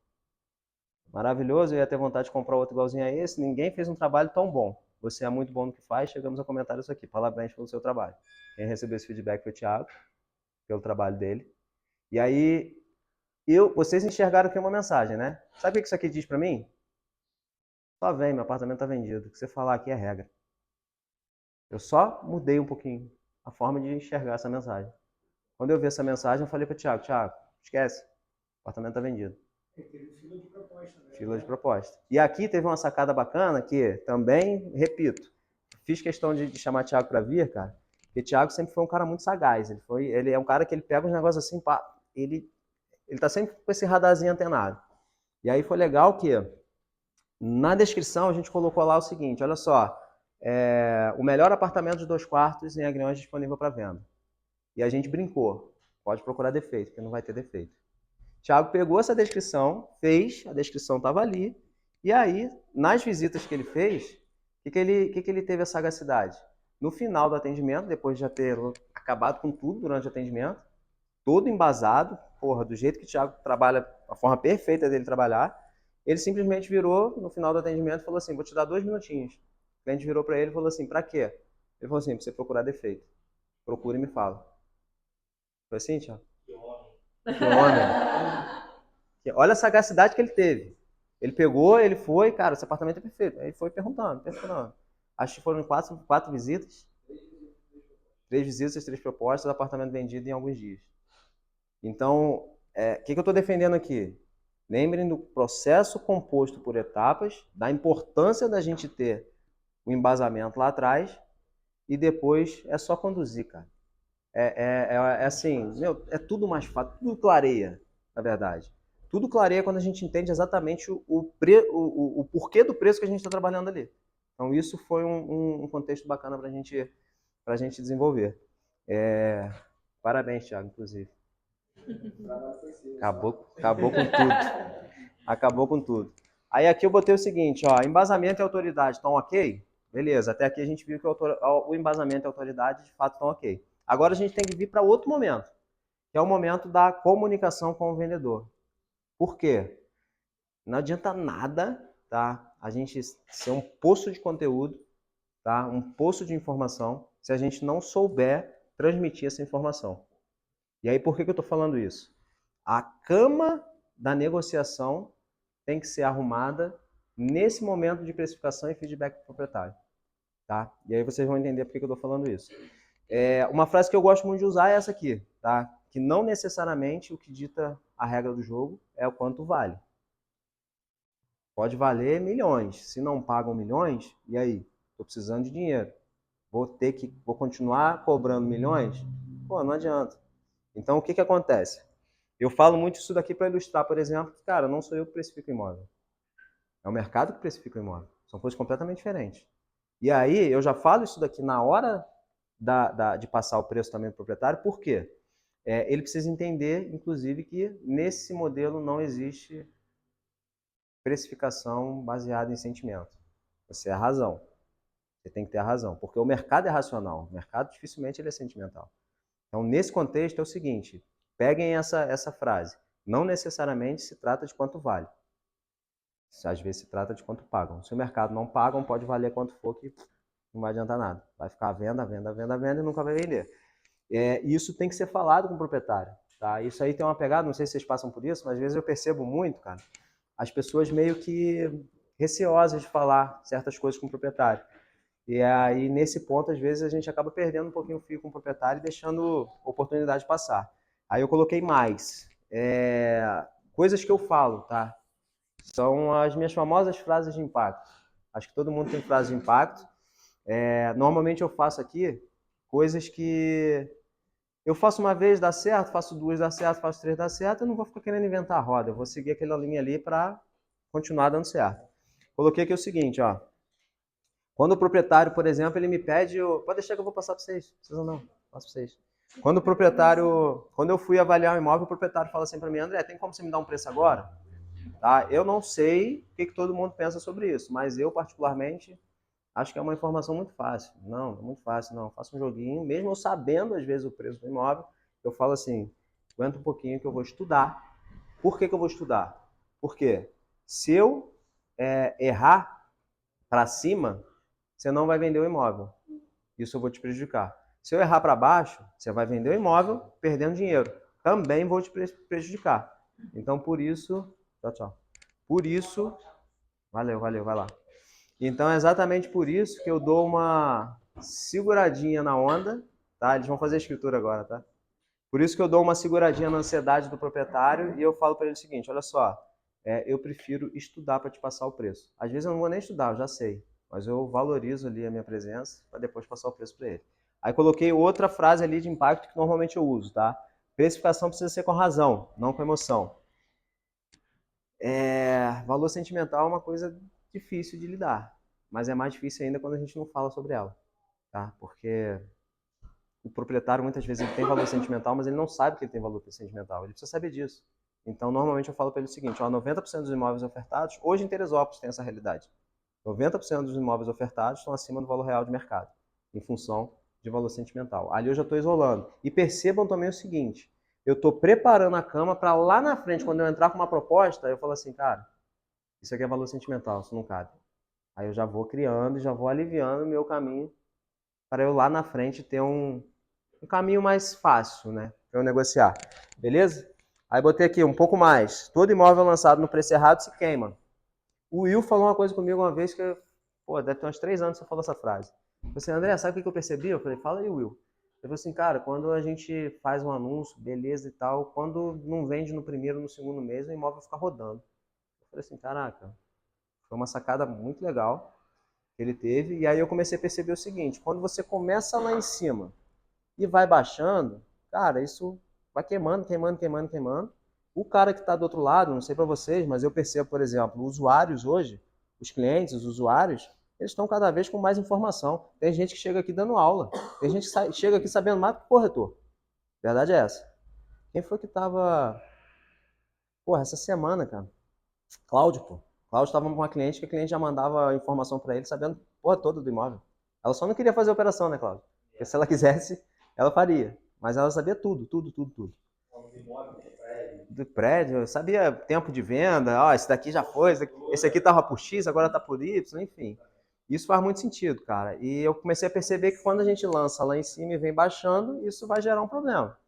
Maravilhoso, eu ia ter vontade de comprar outro igualzinho a esse. Ninguém fez um trabalho tão bom. Você é muito bom no que faz. Chegamos a comentar isso aqui. Parabéns pelo seu trabalho. Quem recebeu esse feedback foi o Thiago, pelo trabalho dele. E aí, vocês enxergaram aqui uma mensagem, né? Sabe o que isso aqui diz para mim? Só vem, meu apartamento está vendido. O que você falar aqui é regra. Eu só mudei um pouquinho a forma de enxergar essa mensagem. Quando eu vi essa mensagem, eu falei para o Thiago, esquece, o apartamento está vendido. Teve fila de proposta, né? Fila de proposta. E aqui teve uma sacada bacana que, também, repito, fiz questão de chamar o Thiago para vir, cara, porque o Thiago sempre foi um cara muito sagaz. Ele é um cara que ele pega os negócios assim, pá, ele tá sempre com esse radarzinho antenado. E aí foi legal que, na descrição, a gente colocou lá o seguinte, olha só, o melhor apartamento de 2 quartos em Agriões disponível para venda. E a gente brincou, pode procurar defeito, porque não vai ter defeito. Thiago pegou essa descrição, fez, a descrição estava ali, e aí, nas visitas que ele fez, o que ele teve a sagacidade? No final do atendimento, depois de já ter acabado com tudo durante o atendimento, todo embasado, do jeito que o Thiago trabalha, a forma perfeita dele trabalhar, ele simplesmente virou, no final do atendimento, e falou assim, vou te dar 2 minutinhos. O cliente virou para ele e falou assim, para quê? Ele falou assim, para você procurar defeito. Procura e me fala. Foi assim, Thiago? Que homem. Olha a sagacidade que ele teve. Ele pegou, ele foi, cara, esse apartamento é perfeito. Aí foi perguntando. Acho que foram 4 visitas. 3 visitas, 3 propostas, apartamento vendido em alguns dias. Então, o que eu estou defendendo aqui? Lembrem do processo composto por etapas, da importância da gente ter o embasamento lá atrás, e depois é só conduzir, cara. Assim, é tudo mais fácil, tudo clareia, na verdade. Tudo clareia quando a gente entende exatamente o porquê do preço que a gente está trabalhando ali. Então, isso foi um contexto bacana para a gente desenvolver. Parabéns, Thiago, inclusive. Acabou com tudo. Acabou com tudo. Aí aqui eu botei o seguinte, ó, embasamento e autoridade estão ok? Beleza, até aqui a gente viu que o embasamento e a autoridade de fato estão ok. Agora a gente tem que vir para outro momento, que é o momento da comunicação com o vendedor. Por quê? Não adianta nada, tá? A gente ser um poço de conteúdo, tá? Um poço de informação, se a gente não souber transmitir essa informação. E aí por que eu estou falando isso? A cama da negociação tem que ser arrumada nesse momento de precificação e feedback do proprietário. Tá? E aí vocês vão entender por que eu estou falando isso. Uma frase que eu gosto muito de usar é essa aqui, tá? Que não necessariamente o que dita a regra do jogo é o quanto vale. Pode valer milhões. Se não pagam milhões, e aí? Estou precisando de dinheiro. Vou continuar cobrando milhões? Pô, não adianta. Então, o que acontece? Eu falo muito isso daqui para ilustrar, por exemplo, que, cara, não sou eu que precifico imóvel. É o mercado que precifica o imóvel. São coisas completamente diferentes. E aí, eu já falo isso daqui na hora de passar o preço também para o proprietário, por quê? Ele precisa entender, inclusive, que nesse modelo não existe precificação baseada em sentimento. Você é a razão. Você tem que ter a razão, porque o mercado é racional. O mercado dificilmente ele é sentimental. Então, nesse contexto, é o seguinte, peguem essa frase. Não necessariamente se trata de quanto vale. Às vezes se trata de quanto pagam. Se o mercado não pagam, pode valer quanto for, que não vai adiantar nada. Vai ficar venda e nunca vai vender. Isso tem que ser falado com o proprietário. Tá? Isso aí tem uma pegada, não sei se vocês passam por isso, mas às vezes eu percebo muito, cara, as pessoas meio que receosas de falar certas coisas com o proprietário. E aí, nesse ponto, às vezes, a gente acaba perdendo um pouquinho o fio com o proprietário e deixando a oportunidade passar. Aí eu coloquei mais. Coisas que eu falo, tá? São as minhas famosas frases de impacto. Acho que todo mundo tem frases de impacto. Normalmente eu faço aqui coisas que eu faço uma vez, dá certo, faço 2, dá certo, faço 3, dá certo, eu não vou ficar querendo inventar a roda. Eu vou seguir aquela linha ali para continuar dando certo. Coloquei aqui o seguinte, ó. Quando o proprietário, por exemplo, ele me pede... Pode deixar que eu vou passar para vocês. Não precisa não, passo para vocês. Quando eu fui avaliar o imóvel, o proprietário fala assim para mim, André, tem como você me dar um preço agora? Tá? Eu não sei o que todo mundo pensa sobre isso, mas eu, particularmente, acho que é uma informação muito fácil. Não, é muito fácil, não. Faça um joguinho, mesmo eu sabendo, às vezes, o preço do imóvel, eu falo assim, aguenta um pouquinho que eu vou estudar. Por que eu vou estudar? Porque se eu errar para cima, você não vai vender o imóvel. Isso eu vou te prejudicar. Se eu errar para baixo, você vai vender o imóvel perdendo dinheiro. Também vou te prejudicar. Então, por isso... Tchau, tchau. Por isso... Valeu, vai lá. Então, é exatamente por isso que eu dou uma seguradinha na onda, tá? Eles vão fazer a escritura agora, tá? Por isso que eu dou uma seguradinha na ansiedade do proprietário e eu falo para ele o seguinte, olha só, eu prefiro estudar para te passar o preço. Às vezes eu não vou nem estudar, eu já sei, mas eu valorizo ali a minha presença para depois passar o preço para ele. Aí coloquei outra frase ali de impacto que normalmente eu uso, tá? Precificação precisa ser com razão, não com emoção. Valor sentimental é uma coisa difícil de lidar, mas é mais difícil ainda quando a gente não fala sobre ela, tá? Porque o proprietário muitas vezes ele tem valor sentimental, mas ele não sabe que ele tem valor sentimental, ele precisa saber disso. Então, normalmente eu falo para ele o seguinte, 90% dos imóveis ofertados, hoje em Teresópolis tem essa realidade, 90% dos imóveis ofertados estão acima do valor real de mercado, em função de valor sentimental. Ali eu já estou isolando. E percebam também o seguinte, eu estou preparando a cama para lá na frente, quando eu entrar com uma proposta, eu falo assim, cara, isso aqui é valor sentimental, isso não cabe. Aí eu já vou criando e já vou aliviando o meu caminho para eu lá na frente ter um caminho mais fácil, né? Para eu negociar. Beleza? Aí botei aqui um pouco mais. Todo imóvel lançado no preço errado se queima. O Will falou uma coisa comigo uma vez que, deve ter uns 3 anos que você falou essa frase. Eu falei assim, André, sabe o que eu percebi? Eu falei, fala aí, Will. Ele falou assim, cara, quando a gente faz um anúncio, beleza e tal, quando não vende no primeiro, no segundo mês, o imóvel fica rodando. Eu falei assim, caraca, foi uma sacada muito legal que ele teve. E aí eu comecei a perceber o seguinte, quando você começa lá em cima e vai baixando, cara, isso vai queimando. O cara que está do outro lado, não sei para vocês, mas eu percebo, por exemplo, os usuários hoje, os clientes, os usuários, eles estão cada vez com mais informação. Tem gente que chega aqui dando aula, tem gente que chega aqui sabendo mais que o corretor. Verdade é essa. Quem foi que estava... essa semana, cara? Cláudio, pô. Cláudio estava com uma cliente que a cliente já mandava informação para ele, sabendo toda do imóvel. Ela só não queria fazer a operação, né, Cláudio? Porque se ela quisesse, ela faria. Mas ela sabia tudo. Do prédio, sabia tempo de venda, esse daqui já foi, esse aqui estava por X, agora está por Y, enfim. Isso faz muito sentido, cara. E eu comecei a perceber que quando a gente lança lá em cima e vem baixando, isso vai gerar um problema.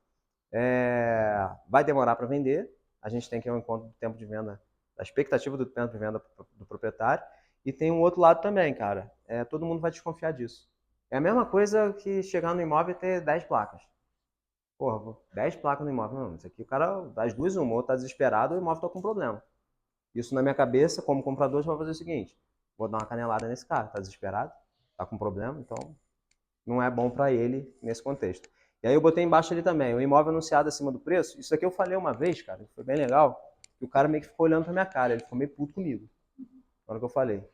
Vai demorar para vender, a gente tem que ir ao encontro do tempo de venda, da expectativa do tempo de venda do proprietário. E tem um outro lado também, cara. Todo mundo vai desconfiar disso. É a mesma coisa que chegar no imóvel e ter 10 placas. 10 placas no imóvel. Não, isso aqui o cara, das duas, uma, ou tá desesperado, ou o imóvel tá com problema. Isso na minha cabeça, como comprador, já vai fazer o seguinte, vou dar uma canelada nesse cara, tá desesperado, tá com problema, então não é bom para ele nesse contexto. E aí eu botei embaixo ali também, o imóvel anunciado acima do preço, isso aqui eu falei uma vez, cara, foi bem legal, e o cara meio que ficou olhando pra minha cara, ele ficou meio puto comigo, na hora que eu falei.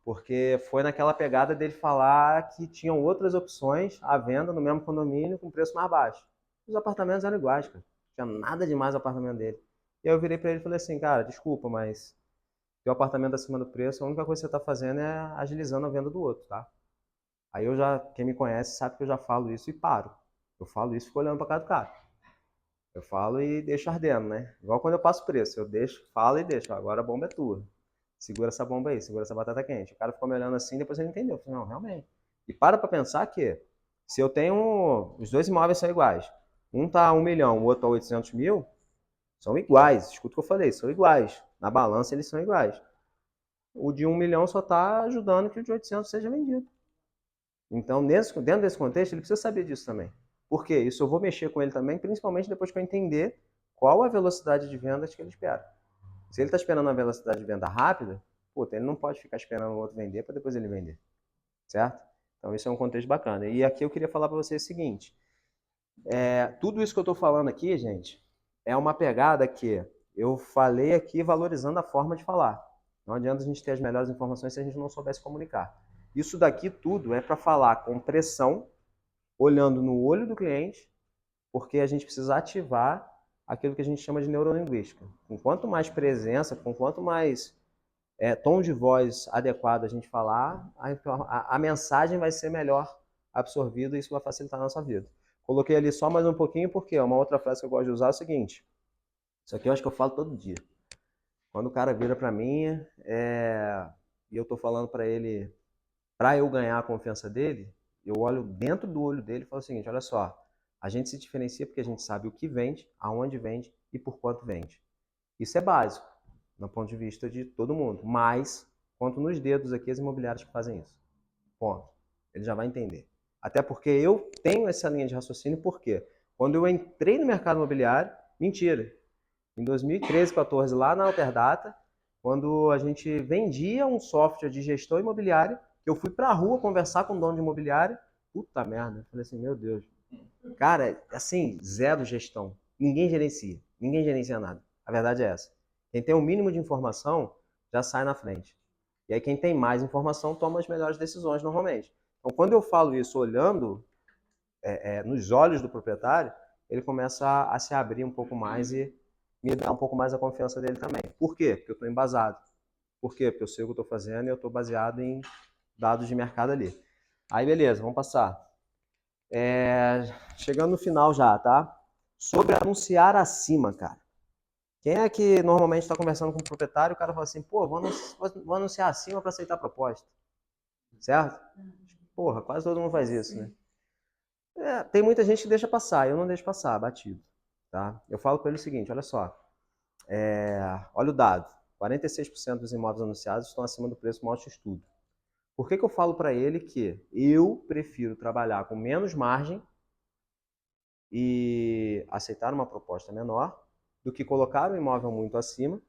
Porque foi naquela pegada dele falar que tinham outras opções à venda no mesmo condomínio com preço mais baixo. Os apartamentos eram iguais, cara. Não tinha nada demais no apartamento dele. E aí eu virei pra ele e falei assim, cara, desculpa, mas teu apartamento acima do preço, a única coisa que você tá fazendo é agilizando a venda do outro, tá? Aí quem me conhece sabe que eu já falo isso e paro. Eu falo isso e fico olhando pra cara do cara. Eu falo e deixo ardendo, né? Igual quando eu passo preço, eu deixo, falo e deixo. Agora a bomba é tua. Segura essa bomba aí, segura essa batata quente. O cara ficou me olhando assim, depois ele entendeu. Eu falei, não, realmente. E para pensar que se eu tenho... Os dois imóveis são iguais. Um tá a 1 milhão, o outro a 800 mil. São iguais. Escuta o que eu falei, são iguais. Na balança eles são iguais. O de 1 milhão só está ajudando que o de 800 seja vendido. Então, dentro desse contexto, ele precisa saber disso também. Por quê? Isso eu vou mexer com ele também, principalmente depois que eu entender qual a velocidade de vendas que ele espera. Se ele está esperando uma velocidade de venda rápida, ele não pode ficar esperando o outro vender para depois ele vender. Certo? Então, isso é um contexto bacana. E aqui eu queria falar para vocês o seguinte. Tudo isso que eu estou falando aqui, gente, é uma pegada que eu falei aqui valorizando a forma de falar. Não adianta a gente ter as melhores informações se a gente não soubesse comunicar. Isso daqui tudo é para falar com pressão, olhando no olho do cliente, porque a gente precisa ativar aquilo que a gente chama de neurolinguística. Com quanto mais presença, com quanto mais tom de voz adequado a gente falar, a mensagem vai ser melhor absorvida e isso vai facilitar a nossa vida. Coloquei ali só mais um pouquinho porque uma outra frase que eu gosto de usar é o seguinte, isso aqui eu acho que eu falo todo dia. Quando o cara vira para mim e eu estou falando para ele, para eu ganhar a confiança dele, eu olho dentro do olho dele e falo o seguinte, olha só, a gente se diferencia porque a gente sabe o que vende, aonde vende e por quanto vende. Isso é básico, do ponto de vista de todo mundo. Mas, conto nos dedos aqui as imobiliárias que fazem isso. Ponto. Ele já vai entender. Até porque eu tenho essa linha de raciocínio, porque quando eu entrei no mercado imobiliário, mentira, em 2013, 14, lá na Alterdata, quando a gente vendia um software de gestão imobiliária, eu fui pra rua conversar com o dono de imobiliária, puta merda, eu falei assim, meu Deus. Cara, assim, zero gestão. Ninguém gerencia nada. A verdade é essa. Quem tem o mínimo de informação já sai na frente. E aí quem tem mais informação toma as melhores decisões normalmente. Então quando eu falo isso olhando nos olhos do proprietário, ele começa a se abrir um pouco mais e me dar um pouco mais a confiança dele também. Por quê? Porque eu estou embasado. Por quê? Porque eu sei o que eu estou fazendo e eu estou baseado em dados de mercado ali. Aí beleza, vamos passar. Chegando no final já, tá? Sobre anunciar acima, cara. Quem é que normalmente está conversando com o proprietário, o cara fala assim, pô, vou anunciar acima para aceitar a proposta. Certo? Porra, quase todo mundo faz isso, né? Tem muita gente que deixa passar, eu não deixo passar, batido. Tá? Eu falo para ele o seguinte, olha só, olha o dado, 46% dos imóveis anunciados estão acima do preço maior de estudo. Por que eu falo para ele que eu prefiro trabalhar com menos margem e aceitar uma proposta menor do que colocar o imóvel muito acima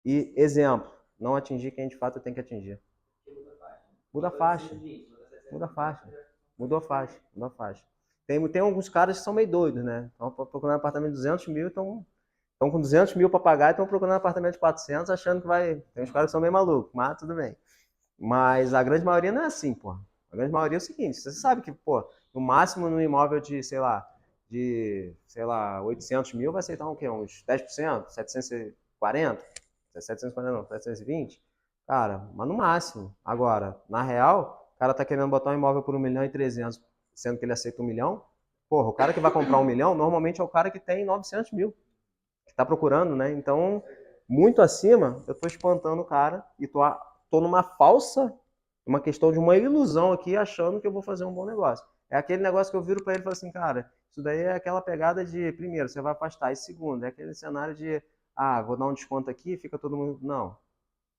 e, exemplo, não atingir quem de fato tem que atingir. Muda a faixa. Muda a faixa. Mudou a faixa. Mudou a faixa. Tem alguns caras que são meio doidos, né? Estão procurando apartamento de 200 mil, estão com 200 mil para pagar e estão procurando apartamento de 400 achando que vai... Tem uns caras que são meio malucos, mas tudo bem. Mas a grande maioria não é assim, pô. A grande maioria é o seguinte, você sabe que, pô, no máximo no imóvel de, sei lá, 800 mil vai aceitar o quê? Uns 10%? 740? 740 não, 720? Cara, mas no máximo. Agora, na real, o cara tá querendo botar um imóvel por 1.300.000, sendo que ele aceita 1 milhão. Porra, o cara que vai comprar 1 milhão, normalmente é o cara que tem 900 mil. Que tá procurando, né? Então, muito acima, eu tô espantando o cara e tô numa falsa, uma questão de uma ilusão aqui, achando que eu vou fazer um bom negócio. É aquele negócio que eu viro para ele e falo assim, cara, isso daí é aquela pegada de, primeiro, você vai afastar, e segundo, é aquele cenário de, vou dar um desconto aqui, fica todo mundo... Não,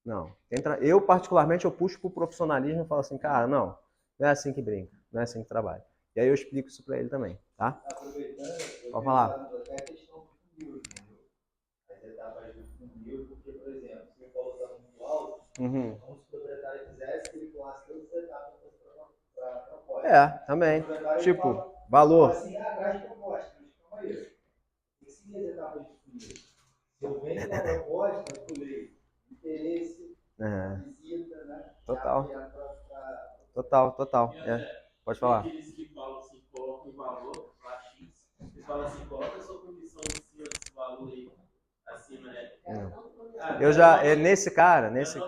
não. Eu, particularmente, eu puxo pro profissionalismo e falo assim, cara, não é assim que brinca, não é assim que trabalha. E aí eu explico isso para ele também, tá? Aproveitando, pode falar. até a questão do funil, entendeu? As etapas do funil, porque, por exemplo, se o valor está muito alto, então se o proprietário quisesse que ele colasse todas as etapas para a proposta. Também. Tipo, valor. Assim, atrás de proposta, mas calma aí. Tem 5 etapas de funil. Se eu vendo a proposta, eu pulei interesse, visita, né? Total. Total. Pode falar. Aqueles que falam assim, colocam o valor lá X, eles falam assim, coloca a sua condição em cima desse valor aí, acima, né? Eu já, nesse cara, nesse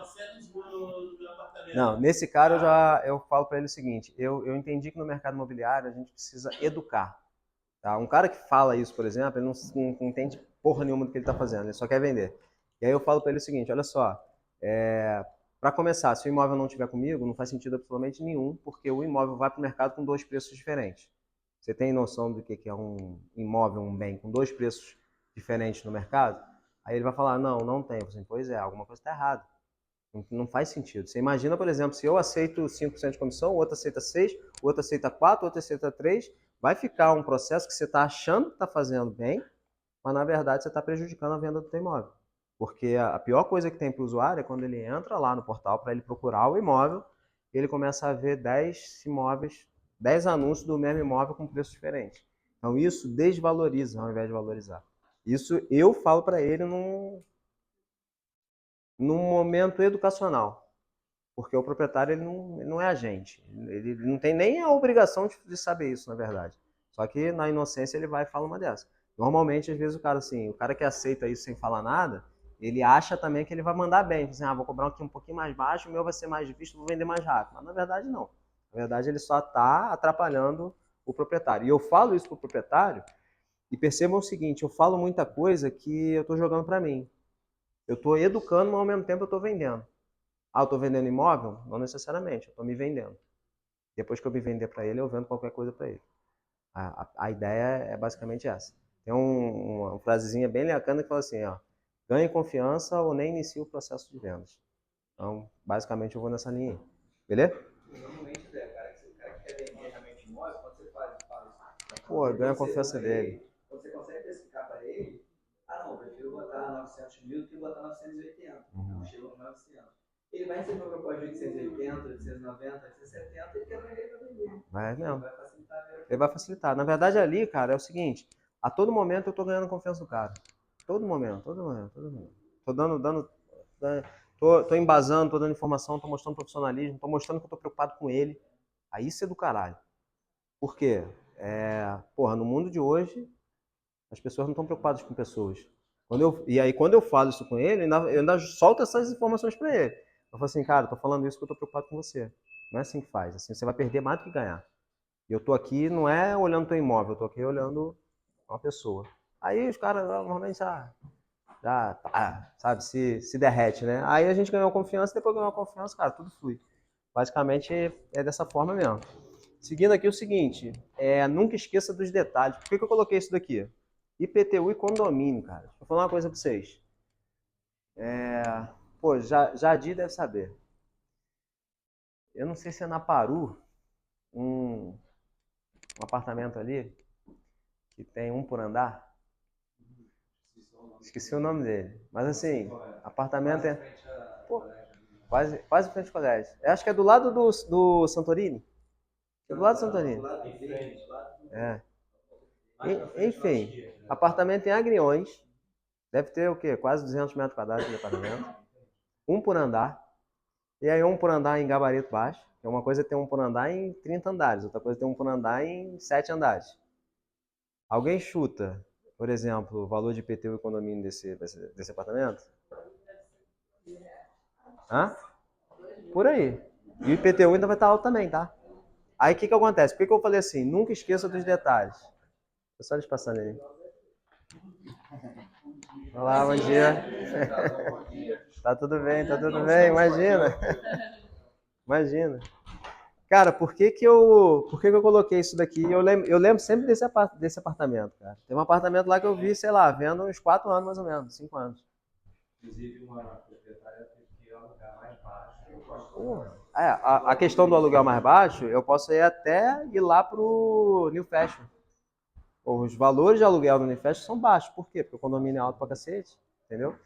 cara eu falo para ele o seguinte, eu entendi que no mercado imobiliário a gente precisa educar. Tá? Um cara que fala isso, por exemplo, ele não entende porra nenhuma do que ele está fazendo, ele só quer vender. E aí eu falo para ele o seguinte, olha só, para começar, se o imóvel não estiver comigo, não faz sentido absolutamente nenhum, porque o imóvel vai para o mercado com 2 preços diferentes. Você tem noção do que é um imóvel, um bem, com 2 preços diferentes no mercado? Aí ele vai falar, não tem. Eu assim, pois é, alguma coisa está errada. Não faz sentido. Você imagina, por exemplo, se eu aceito 5% de comissão, o outro aceita 6%, o outro aceita 4%, o outro aceita 3%, vai ficar um processo que você está achando que está fazendo bem, mas na verdade você está prejudicando a venda do teu imóvel. Porque a pior coisa que tem para o usuário é quando ele entra lá no portal para ele procurar o imóvel e ele começa a ver 10 imóveis, 10 anúncios do mesmo imóvel com preços diferentes. Então isso desvaloriza ao invés de valorizar. Isso eu falo para ele num momento educacional. Porque o proprietário ele não é agente. Ele não tem nem a obrigação de saber isso, na verdade. Só que na inocência ele vai e fala uma dessa. Normalmente, às vezes, o cara que aceita isso sem falar nada, ele acha também que ele vai mandar bem. Assim, vou cobrar aqui um pouquinho mais baixo, o meu vai ser mais difícil, vou vender mais rápido. Mas, na verdade, não. Na verdade, ele só está atrapalhando o proprietário. E eu falo isso para o proprietário e percebam o seguinte, eu falo muita coisa que eu estou jogando para mim. Eu estou educando, mas ao mesmo tempo eu estou vendendo. Ah, eu estou vendendo imóvel? Não necessariamente, eu estou me vendendo. Depois que eu me vender para ele, eu vendo qualquer coisa para ele. A ideia é basicamente essa. Tem uma frasezinha bem bacana que fala assim, ó, ganhe confiança ou nem inicie o processo de vendas. Então, basicamente, eu vou nessa linha aí. Beleza? Normalmente, Zé, o cara que quer vender realmente imóvel, quando você faz pô, ganha a confiança dele. Quando você consegue precificar para ele, não, eu prefiro botar 900 mil do que botar 980. Então, chega no 900. Ele vai receber uma proposta de 880, 890, 870, ele quer vender para vender. Vai mesmo. Vai facilitar mesmo. Ele vai facilitar. Na verdade, ali, cara, é o seguinte, a todo momento eu tô ganhando confiança do cara. Todo momento. Tô tô embasando, tô dando informação, tô mostrando profissionalismo, tô mostrando que eu tô preocupado com ele. Aí isso é do caralho. Por quê? No mundo de hoje, as pessoas não estão preocupadas com pessoas. E aí, quando eu falo isso com ele, eu ainda solto essas informações para ele. Eu falo assim, cara, eu tô falando isso porque eu tô preocupado com você. Não é assim que faz. Assim, você vai perder mais do que ganhar. E eu tô aqui, não é olhando teu imóvel, eu tô aqui olhando uma pessoa. Aí os caras normalmente sabe, se derrete, né? Aí a gente ganhou confiança, depois ganhou confiança, cara, tudo flui. Basicamente é dessa forma mesmo. Seguindo aqui o seguinte, nunca esqueça dos detalhes. Por que eu coloquei isso daqui? IPTU e condomínio, cara. Vou falar uma coisa pra vocês. Jadir deve saber. Eu não sei se é na Paru, um apartamento ali, que tem um por andar. Esqueci o nome dele. Mas assim, apartamento é... Pô, quase frente ao colégio. Eu acho que é do lado do Santorini. É do lado do Santorini. É. Enfim, apartamento em Agriões. Deve ter o quê? Quase 200 metros quadrados de apartamento. Um por andar. E aí um por andar em gabarito baixo. Uma coisa é ter um por andar em 30 andares. Outra coisa é ter um por andar em 7 andares. Alguém chuta, por exemplo, o valor de IPTU e condomínio desse apartamento? Hã? Por aí. E o IPTU ainda vai estar alto também, tá? Aí o que acontece? Por que eu falei assim? Nunca esqueça dos detalhes. É só eles passarem aí. Olá, bom dia. Tá tudo bem, imagina. Cara, por que eu coloquei isso daqui? Eu lembro sempre desse apartamento, cara. Tem um apartamento lá que eu vi, sei lá, vendo uns 4 anos mais ou menos, 5 anos. Inclusive, uma proprietária teve que alugar mais baixo. A questão do aluguel mais baixo, eu posso até ir lá pro New Fashion. Os valores de aluguel no New Fashion são baixos. Por quê? Porque o condomínio é alto pra cacete, entendeu?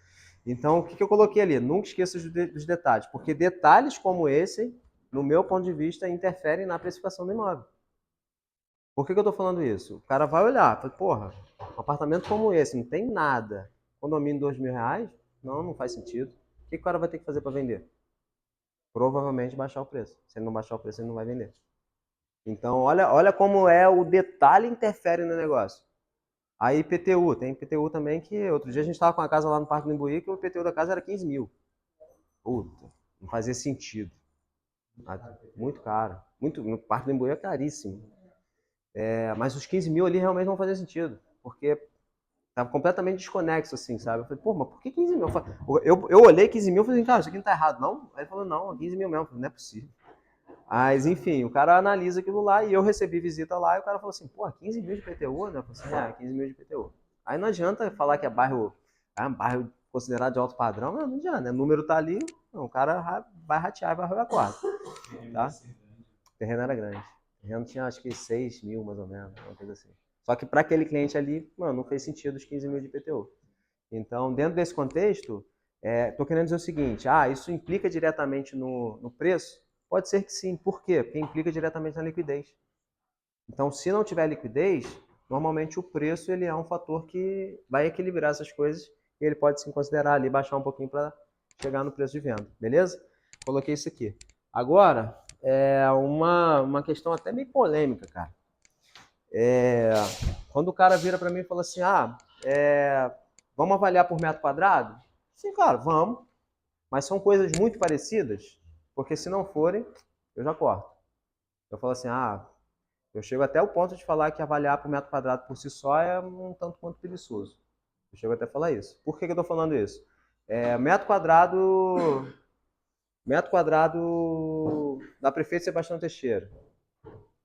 Então, o que eu coloquei ali? Nunca esqueça dos detalhes, porque detalhes como esse, no meu ponto de vista, interferem na precificação do imóvel. Por que eu estou falando isso? O cara vai olhar, fala, porra, um apartamento como esse, não tem nada, condomínio de R$2.000, não faz sentido. O que o cara vai ter que fazer para vender? Provavelmente baixar o preço. Se ele não baixar o preço, ele não vai vender. Então, olha como o detalhe interfere no negócio. Aí IPTU, tem IPTU também que outro dia a gente estava com a casa lá no Parque do Imbuí que o IPTU da casa era 15 mil. Puta, não fazia sentido. Muito caro. No Parque do Imbuí é caríssimo. Mas os 15 mil ali realmente não fazia sentido. Porque tava completamente desconexo, assim, sabe? Eu falei, pô, mas por que 15 mil? Eu olhei 15 mil e falei, cara, isso aqui não tá errado, não? Aí ele falou, não, 15 mil mesmo. Eu falei, não é possível. Mas, enfim, o cara analisa aquilo lá e eu recebi visita lá e o cara falou assim, pô, 15 mil de IPTU, né? Eu falei assim, 15 mil de IPTU. Aí não adianta falar que é bairro considerado de alto padrão, não adianta, né? O número tá ali, o cara vai ratear e vai rolar a quarta, tá? O terreno era grande. O terreno tinha, acho que 6 mil, mais ou menos, uma coisa assim. Só que para aquele cliente ali, mano, não fez sentido os 15 mil de IPTU. Então, dentro desse contexto, tô querendo dizer o seguinte, isso implica diretamente no preço? Pode ser que sim. Por quê? Porque implica diretamente na liquidez. Então, se não tiver liquidez, normalmente o preço ele é um fator que vai equilibrar essas coisas e ele pode se considerar ali, baixar um pouquinho para chegar no preço de venda. Beleza? Coloquei isso aqui. Agora, uma questão até meio polêmica, cara. quando o cara vira para mim e fala assim, vamos avaliar por metro quadrado? Sim, cara, vamos. Mas são coisas muito parecidas, porque se não forem, eu já corto. Eu falo assim, eu chego até o ponto de falar que avaliar por metro quadrado por si só é um tanto quanto preguiçoso. Eu chego até a falar isso. Por que eu estou falando isso? Metro quadrado da Prefeito Sebastião Teixeira.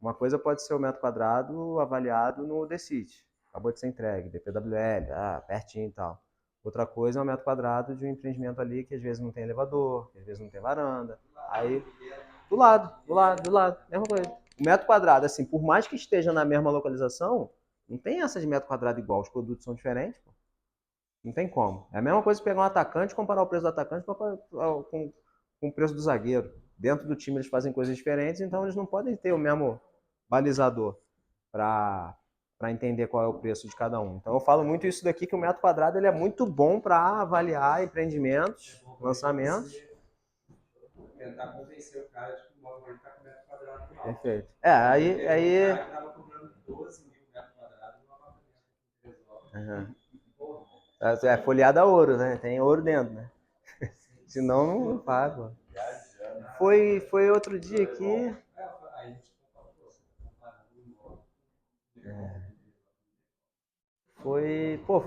Uma coisa pode ser o metro quadrado avaliado no DCIT. Acabou de ser entregue, DPWL, pertinho e tal. Outra coisa é o metro quadrado de um empreendimento ali que às vezes não tem elevador, que às vezes não tem varanda. Aí, do lado, mesma coisa. O metro quadrado, assim, por mais que esteja na mesma localização, não tem essa de metro quadrado igual, os produtos são diferentes, pô. Não tem como. É a mesma coisa pegar um atacante e comparar o preço do atacante com o preço do zagueiro. Dentro do time eles fazem coisas diferentes, então eles não podem ter o mesmo balizador para entender qual é o preço de cada um. Então eu falo muito isso daqui, que o metro quadrado ele é muito bom para avaliar empreendimentos, lançamentos. Tentar convencer o cara de que o imóvel está com metro quadrado. Perfeito. Aí... O cara estava cobrando 12 mil metros quadrados no apartamento. É folheado a ouro, né? Tem ouro dentro, né? Senão não paga. Foi outro dia aqui.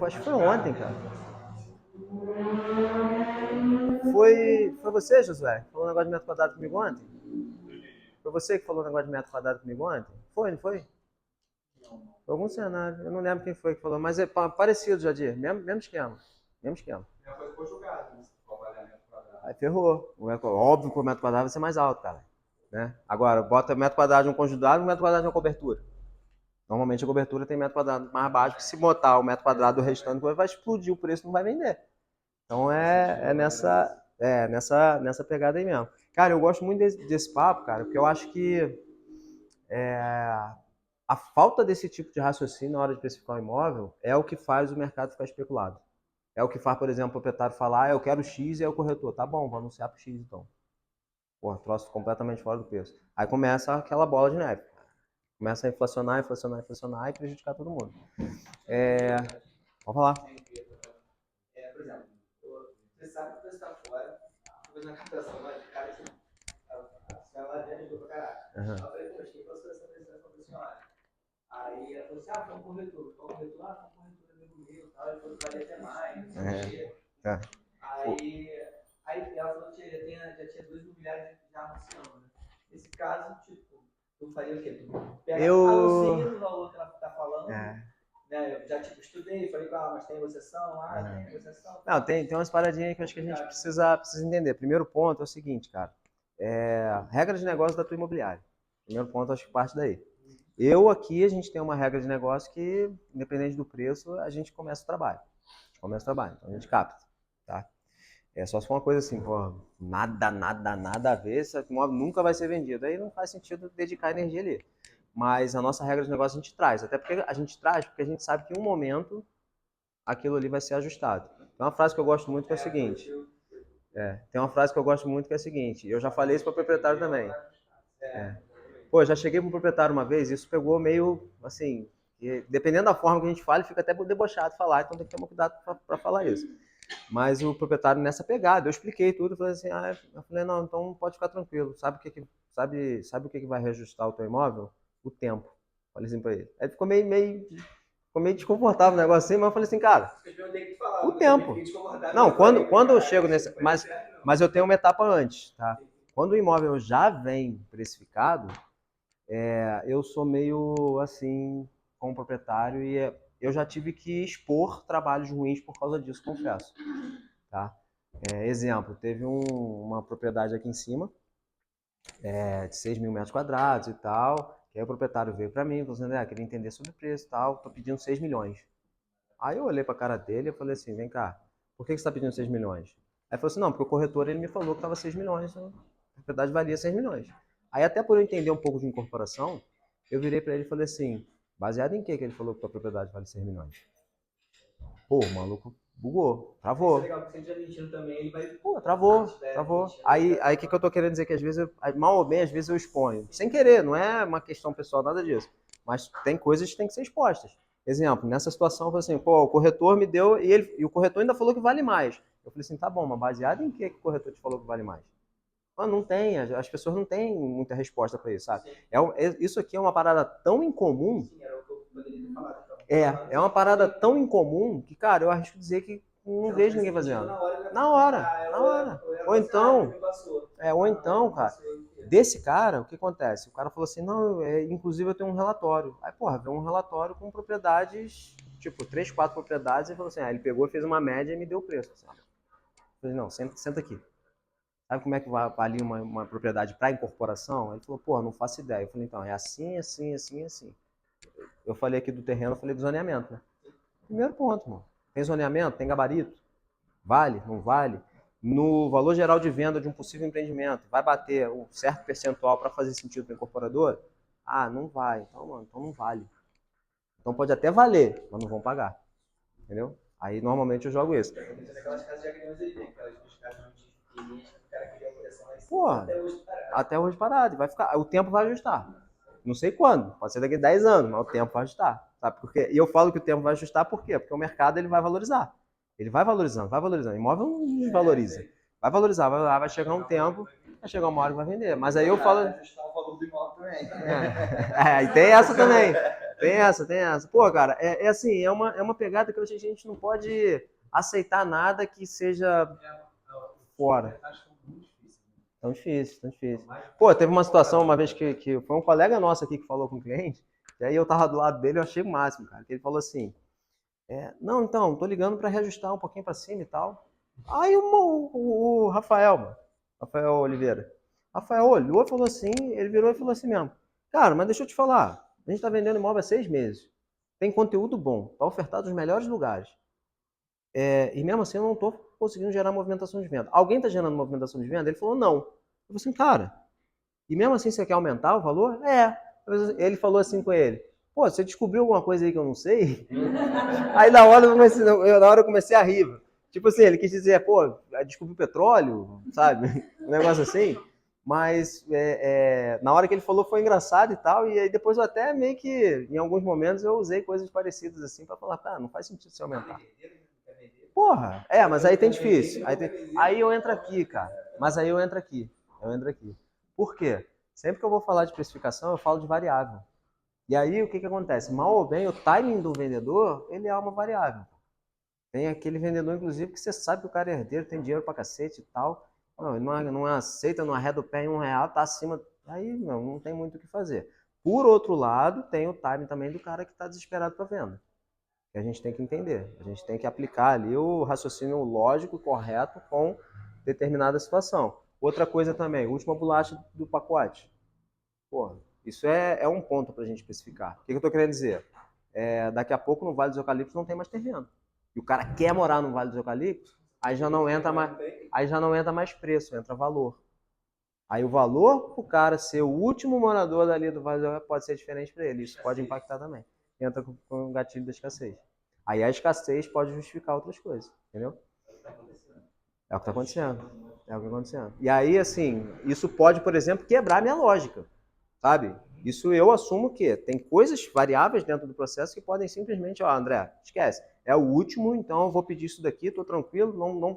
Acho que foi ontem, cara. Foi você, Josué, que falou um negócio de metro quadrado comigo ontem? Foi você que falou um negócio de metro quadrado comigo ontem? Foi, não foi? Foi algum cenário. Eu não lembro quem foi que falou, mas é parecido, Jadir. Mesmo esquema. Foi julgado, né? Aí ferrou. Óbvio que o metro quadrado vai ser mais alto, cara. Né? Agora, bota metro quadrado de um conjugado e metro quadrado de uma cobertura. Normalmente a cobertura tem metro quadrado mais baixo, que se botar o metro quadrado do restante vai explodir o preço, não vai vender. Então é nessa pegada aí mesmo. Cara, eu gosto muito desse papo, cara, porque eu acho que a falta desse tipo de raciocínio na hora de precificar um imóvel é o que faz o mercado ficar especulado. É o que faz, por exemplo, o proprietário falar, eu quero X e é o corretor. Tá bom, vou anunciar pro X então. Porra, troço completamente fora do preço. Aí começa aquela bola de neve. Começa a inflacionar e prejudicar todo mundo. Vamos falar. Por exemplo, você sabe que o preço está fora, depois na captação, mas o cara lá dentro ajudou pra caralho. Eu falei, poxa, quem passou essa pressão pra senhora? Aí ela falou assim, foi um corretor. Qual corretor? Foi um corretor amigo meu e tal, ele falou que valia até mais, não sei o quê. Aí ela falou que já tinha 2 imobiliários já anunciando, né? Nesse caso, tipo, eu faria o quê? Pega anuncia no valor que ela tá falando, né? Eu já estudei, falei, mas tem negociação? Tem negociação. Não, tem umas paradinhas que eu acho que a gente precisa entender. Primeiro ponto é o seguinte, cara. Regra de negócio da tua imobiliária. Primeiro ponto, acho que parte daí. A gente tem uma regra de negócio que, independente do preço, a gente começa o trabalho. Então a gente capta, tá? Só se for uma coisa assim, nada a ver, esse imóvel nunca vai ser vendido. Aí não faz sentido dedicar energia ali. Mas a nossa regra de negócio a gente traz. Até porque a gente traz porque a gente sabe que em um momento aquilo ali vai ser ajustado. Tem uma frase que eu gosto muito que é o seguinte. Eu já falei isso para o proprietário também. Já cheguei para um proprietário uma vez e isso pegou meio assim. Dependendo da forma que a gente fala, fica até debochado falar, então tem que tomar cuidado para falar isso. Mas o proprietário nessa pegada, eu expliquei tudo, falei assim, eu falei, não, então pode ficar tranquilo, sabe o que vai reajustar o teu imóvel? O tempo. Falei assim pra ele. Aí ficou meio desconfortável o negócio assim, mas eu falei assim, cara, o tempo. Não, quando eu chego nesse... Mas eu tenho uma etapa antes, tá? Quando o imóvel já vem precificado, eu sou meio assim com o proprietário e eu já tive que expor trabalhos ruins por causa disso, confesso. Tá? Exemplo, teve uma propriedade aqui em cima, de 6 mil metros quadrados e tal, que aí o proprietário veio para mim, falou assim, queria entender sobre o preço e tal, tô pedindo 6 milhões. Aí eu olhei pra cara dele e falei assim, vem cá, por que você tá pedindo 6 milhões? Aí ele falou assim, não, porque o corretor ele me falou que tava 6 milhões, então a propriedade valia 6 milhões. Aí até por eu entender um pouco de incorporação, eu virei para ele e falei assim, baseado em que ele falou que a propriedade vale 6 milhões? Pô, o maluco bugou, travou. Isso é legal, porque se ele mentindo também, ele vai... Travou. Aí o que eu tô querendo dizer? Que às vezes, mal ou bem, às vezes eu exponho. Sem querer, não é uma questão pessoal, nada disso. Mas tem coisas que têm que ser expostas. Exemplo, nessa situação, eu falei assim, pô, o corretor me deu, e o corretor ainda falou que vale mais. Eu falei assim, tá bom, mas baseado em que o corretor te falou que vale mais? Mano, não tem, as pessoas não têm muita resposta para isso, sabe? Isso aqui é uma parada tão incomum. Sim, era o que eu poderia ter falado. Então. É uma parada tão incomum que, cara, eu arrisco dizer que não vejo ninguém fazendo. Na hora. Ou então, cara, desse cara, o que acontece? O cara falou assim, não, inclusive eu tenho um relatório. Aí, porra, veio um relatório com propriedades, tipo, 3, 4 propriedades, e falou assim, ele pegou, fez uma média e me deu o preço. Assim, eu falei, não, senta aqui. Sabe como é que valia uma propriedade para incorporação? Ele falou, pô, não faço ideia. Eu falei, então, é assim, assim, assim, assim. Eu falei aqui do terreno, eu falei do zoneamento, né? Primeiro ponto, mano. Tem zoneamento? Tem gabarito? Vale? Não vale? No valor geral de venda de um possível empreendimento, vai bater um certo percentual para fazer sentido para o incorporador? Ah, não vai. Então, mano, então não vale. Então pode até valer, mas não vão pagar. Entendeu? Aí normalmente eu jogo isso. Aquelas casas de agriões aí, aquelas casas de o cara queria oferecer lá em cima, Porra, até hoje parado. Vai ficar, o tempo vai ajustar. Não sei quando, pode ser daqui a 10 anos, mas o tempo vai ajustar. Sabe? E eu falo que o tempo vai ajustar por quê? Porque o mercado ele vai valorizar. Ele vai valorizando, vai valorizando. O imóvel não desvaloriza. Vai valorizar, vai chegar um tempo, vai chegar uma hora que vai vender. Mas aí eu falo. Ajustar o valor do imóvel também. E tem essa também. Tem essa. Pô, cara, assim, é uma pegada que a gente não pode aceitar nada que seja fora. Tão difícil. Pô, teve uma situação uma vez que foi um colega nosso aqui que falou com o cliente, e aí eu tava do lado dele, eu achei o máximo, cara. Que ele falou assim, não, então, tô ligando para reajustar um pouquinho para cima e tal. Aí o Rafael, mano, Rafael Oliveira, Rafael olhou e falou assim, ele virou e falou assim mesmo, cara, mas deixa eu te falar, a gente tá vendendo imóvel há 6 meses, tem conteúdo bom, tá ofertado nos melhores lugares. E mesmo assim eu não estou conseguindo gerar movimentação de venda. Alguém está gerando movimentação de venda? Ele falou, não. Eu falei assim, cara, e mesmo assim você quer aumentar o valor? Ele falou assim com ele, pô, você descobriu alguma coisa aí que eu não sei? Aí na hora eu comecei a rir. Tipo assim, ele quis dizer, pô, descobriu petróleo, sabe? Um negócio assim. Mas na hora que ele falou foi engraçado e tal, e aí depois eu até meio que, em alguns momentos, eu usei coisas parecidas assim para falar, cara, não faz sentido você aumentar. Porra, mas aí tem difícil. Aí eu entro aqui, cara. Mas aí eu entro aqui. Por quê? Sempre que eu vou falar de precificação, eu falo de variável. E aí o que acontece? Mal ou bem, o timing do vendedor, ele é uma variável. Tem aquele vendedor, inclusive, que você sabe que o cara é herdeiro, tem dinheiro pra cacete e tal. Não, ele não aceita, não arreda o pé em R$1, tá acima. Aí não tem muito o que fazer. Por outro lado, tem o timing também do cara que está desesperado para venda. Que a gente tem que entender. A gente tem que aplicar ali o raciocínio lógico correto com determinada situação. Outra coisa também, última bolacha do pacote. Porra, isso é um ponto para a gente especificar. O que eu estou querendo dizer? Daqui a pouco no Vale dos Eucaliptos não tem mais terreno. E o cara quer morar no Vale dos Eucaliptos, aí já não entra mais preço, entra valor. Aí o valor para o cara ser o último morador dali do Vale dos Eucaliptos pode ser diferente para ele. Isso pode impactar também. Entra com o gatilho da escassez. Aí a escassez pode justificar outras coisas, entendeu? É o que está acontecendo. E aí, assim, isso pode, por exemplo, quebrar a minha lógica, sabe? Isso eu assumo que tem coisas variáveis dentro do processo que podem simplesmente, André, esquece. É o último, então eu vou pedir isso daqui, estou tranquilo,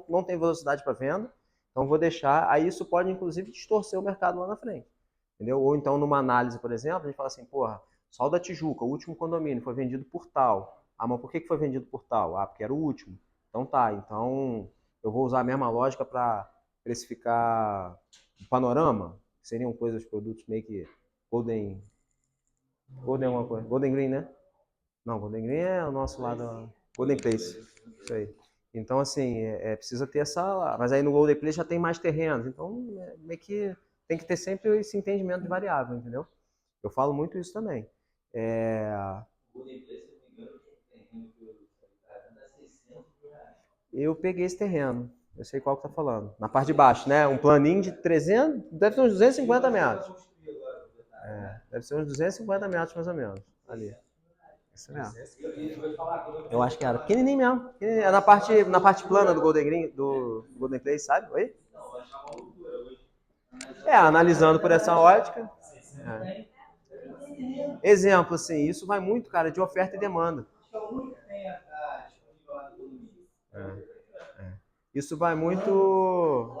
não tem velocidade para venda, então vou deixar. Aí isso pode, inclusive, distorcer o mercado lá na frente, entendeu? Ou então, numa análise, por exemplo, a gente fala assim, porra, Sol da Tijuca, o último condomínio, foi vendido por tal. Ah, mas por que foi vendido por tal? Ah, porque era o último. Então tá, então eu vou usar a mesma lógica para precificar o Panorama, que seriam coisas, produtos meio que Golden alguma coisa. Golden Green, né? Não, Golden Green é o nosso lado. Golden Place. Isso aí. Então, assim, precisa ter essa. Mas aí no Golden Place já tem mais terrenos. Então, meio que tem que ter sempre esse entendimento de variável, entendeu? Eu falo muito isso também. Eu peguei esse terreno. Eu sei qual que tá falando. Na parte de baixo, né? Um planinho de 300, deve ter uns 250 metros. Deve ser uns 250 metros mais ou menos. Ali. Isso mesmo. Eu acho que era. Pequenininho mesmo. É na parte plana do Golden Green, do Golden Place, sabe? Oi? Analisando por essa ótica. Exemplo, assim, isso vai muito, cara, de oferta e demanda. valor que tem disponível lá no condomínio. Isso vai muito...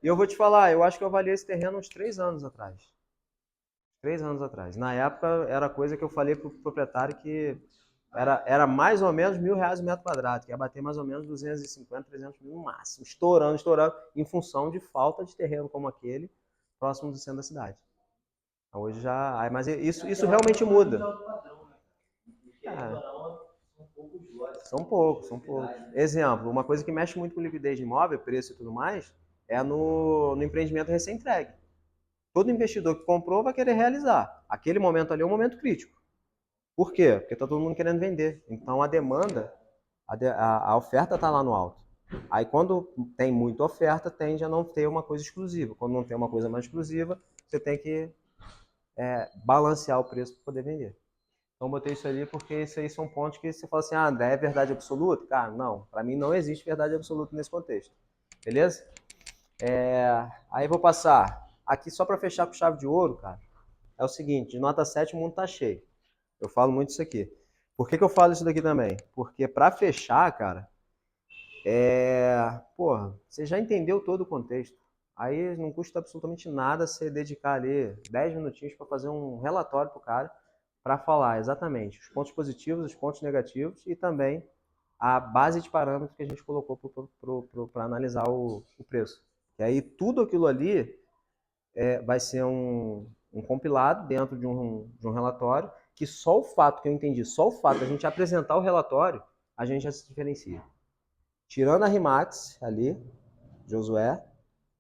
E eu vou te falar, eu acho que eu avaliei esse terreno uns 3 anos atrás. 3 anos atrás. Na época, era coisa que eu falei pro proprietário que era mais ou menos R$1.000 o metro quadrado, que ia bater mais ou menos 250, 300 mil no máximo. Estourando, em função de falta de terreno como aquele, próximo do centro da cidade. Hoje já... Mas isso realmente muda. São poucos. Exemplo, uma coisa que mexe muito com liquidez de imóvel, preço e tudo mais, é no empreendimento recém-entregue. Todo investidor que comprou vai querer realizar. Aquele momento ali é um momento crítico. Por quê? Porque está todo mundo querendo vender. Então a demanda, a oferta está lá no alto. Aí quando tem muita oferta, tende a não ter uma coisa exclusiva. Quando não tem uma coisa mais exclusiva, você tem que balancear o preço para poder vender. Então botei isso ali porque isso aí são pontos que você fala assim, André, é verdade absoluta? Cara, não. Para mim não existe verdade absoluta nesse contexto. Beleza? Aí vou passar. Aqui só para fechar com chave de ouro, cara, é o seguinte, de nota 7 o mundo tá cheio. Eu falo muito isso aqui. Por que eu falo isso daqui também? Porque para fechar, cara, porra, você já entendeu todo o contexto. Aí não custa absolutamente nada você dedicar ali 10 minutinhos para fazer um relatório pro cara, para falar exatamente os pontos positivos, os pontos negativos e também a base de parâmetros que a gente colocou para analisar o preço. E aí tudo aquilo ali vai ser um compilado dentro de um relatório que só o fato que eu entendi, só o fato da gente apresentar o relatório, a gente já se diferencia. Tirando a Rimax ali, Josué,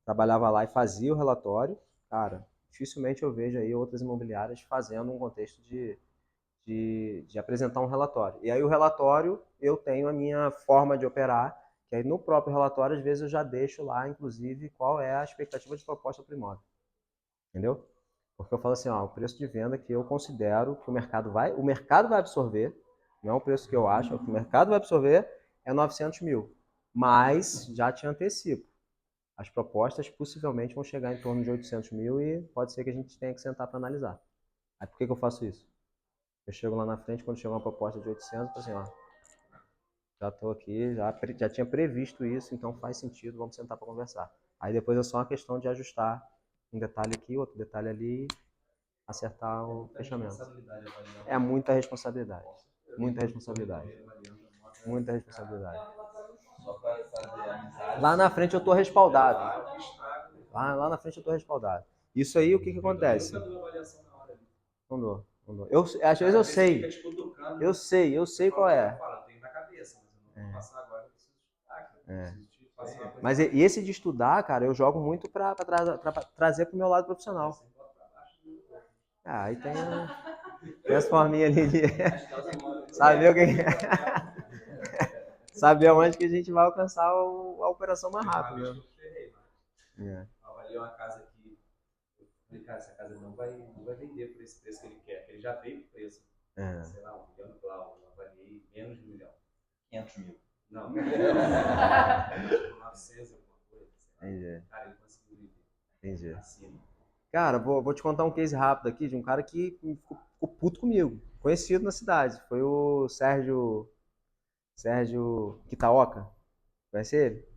trabalhava lá e fazia o relatório, cara, dificilmente eu vejo aí outras imobiliárias fazendo um contexto de apresentar um relatório. E aí o relatório, eu tenho a minha forma de operar, que aí no próprio relatório, às vezes eu já deixo lá, inclusive, qual é a expectativa de proposta para o imóvel. Entendeu? Porque eu falo assim, ó, o preço de venda que eu considero que o mercado vai absorver, não é o preço que eu acho, é o que o mercado vai absorver, é 900 mil. Mas, já te antecipo, as propostas possivelmente vão chegar em torno de 800 mil e pode ser que a gente tenha que sentar para analisar. Aí por que eu faço isso? Eu chego lá na frente, quando chega uma proposta de 800, eu falo assim, ó, já estou aqui, já tinha previsto isso, então faz sentido, vamos sentar para conversar. Aí depois é só uma questão de ajustar um detalhe aqui, outro detalhe ali, acertar o fechamento. É muita responsabilidade. Muita responsabilidade. Muita responsabilidade. Lá na frente eu estou respaldado. Lá na frente eu estou respaldado. Isso aí, o que acontece? Não dou. Às vezes eu sei. Eu sei qual é. Mas e esse de estudar, cara, eu jogo muito para trazer para o meu lado profissional. Aí tem as forminhas ali de saber o que saber onde que a gente vai alcançar a operação mais rápido. Avaliei uma casa aqui, eu falei, cara, essa casa não vai vender por esse preço que ele quer, ele já veio por preço. Sei lá, 1 milhão de Cláudio, eu avaliei menos de 1 milhão. 500 mil. Não. 900 alguma coisa. Entendi. Cara, ele conseguiu viver. Entendi. Acima. Cara, vou te contar um case rápido aqui de um cara que ficou puto comigo. Conhecido na cidade. Foi o Sérgio Kitaoka. Conhece ele?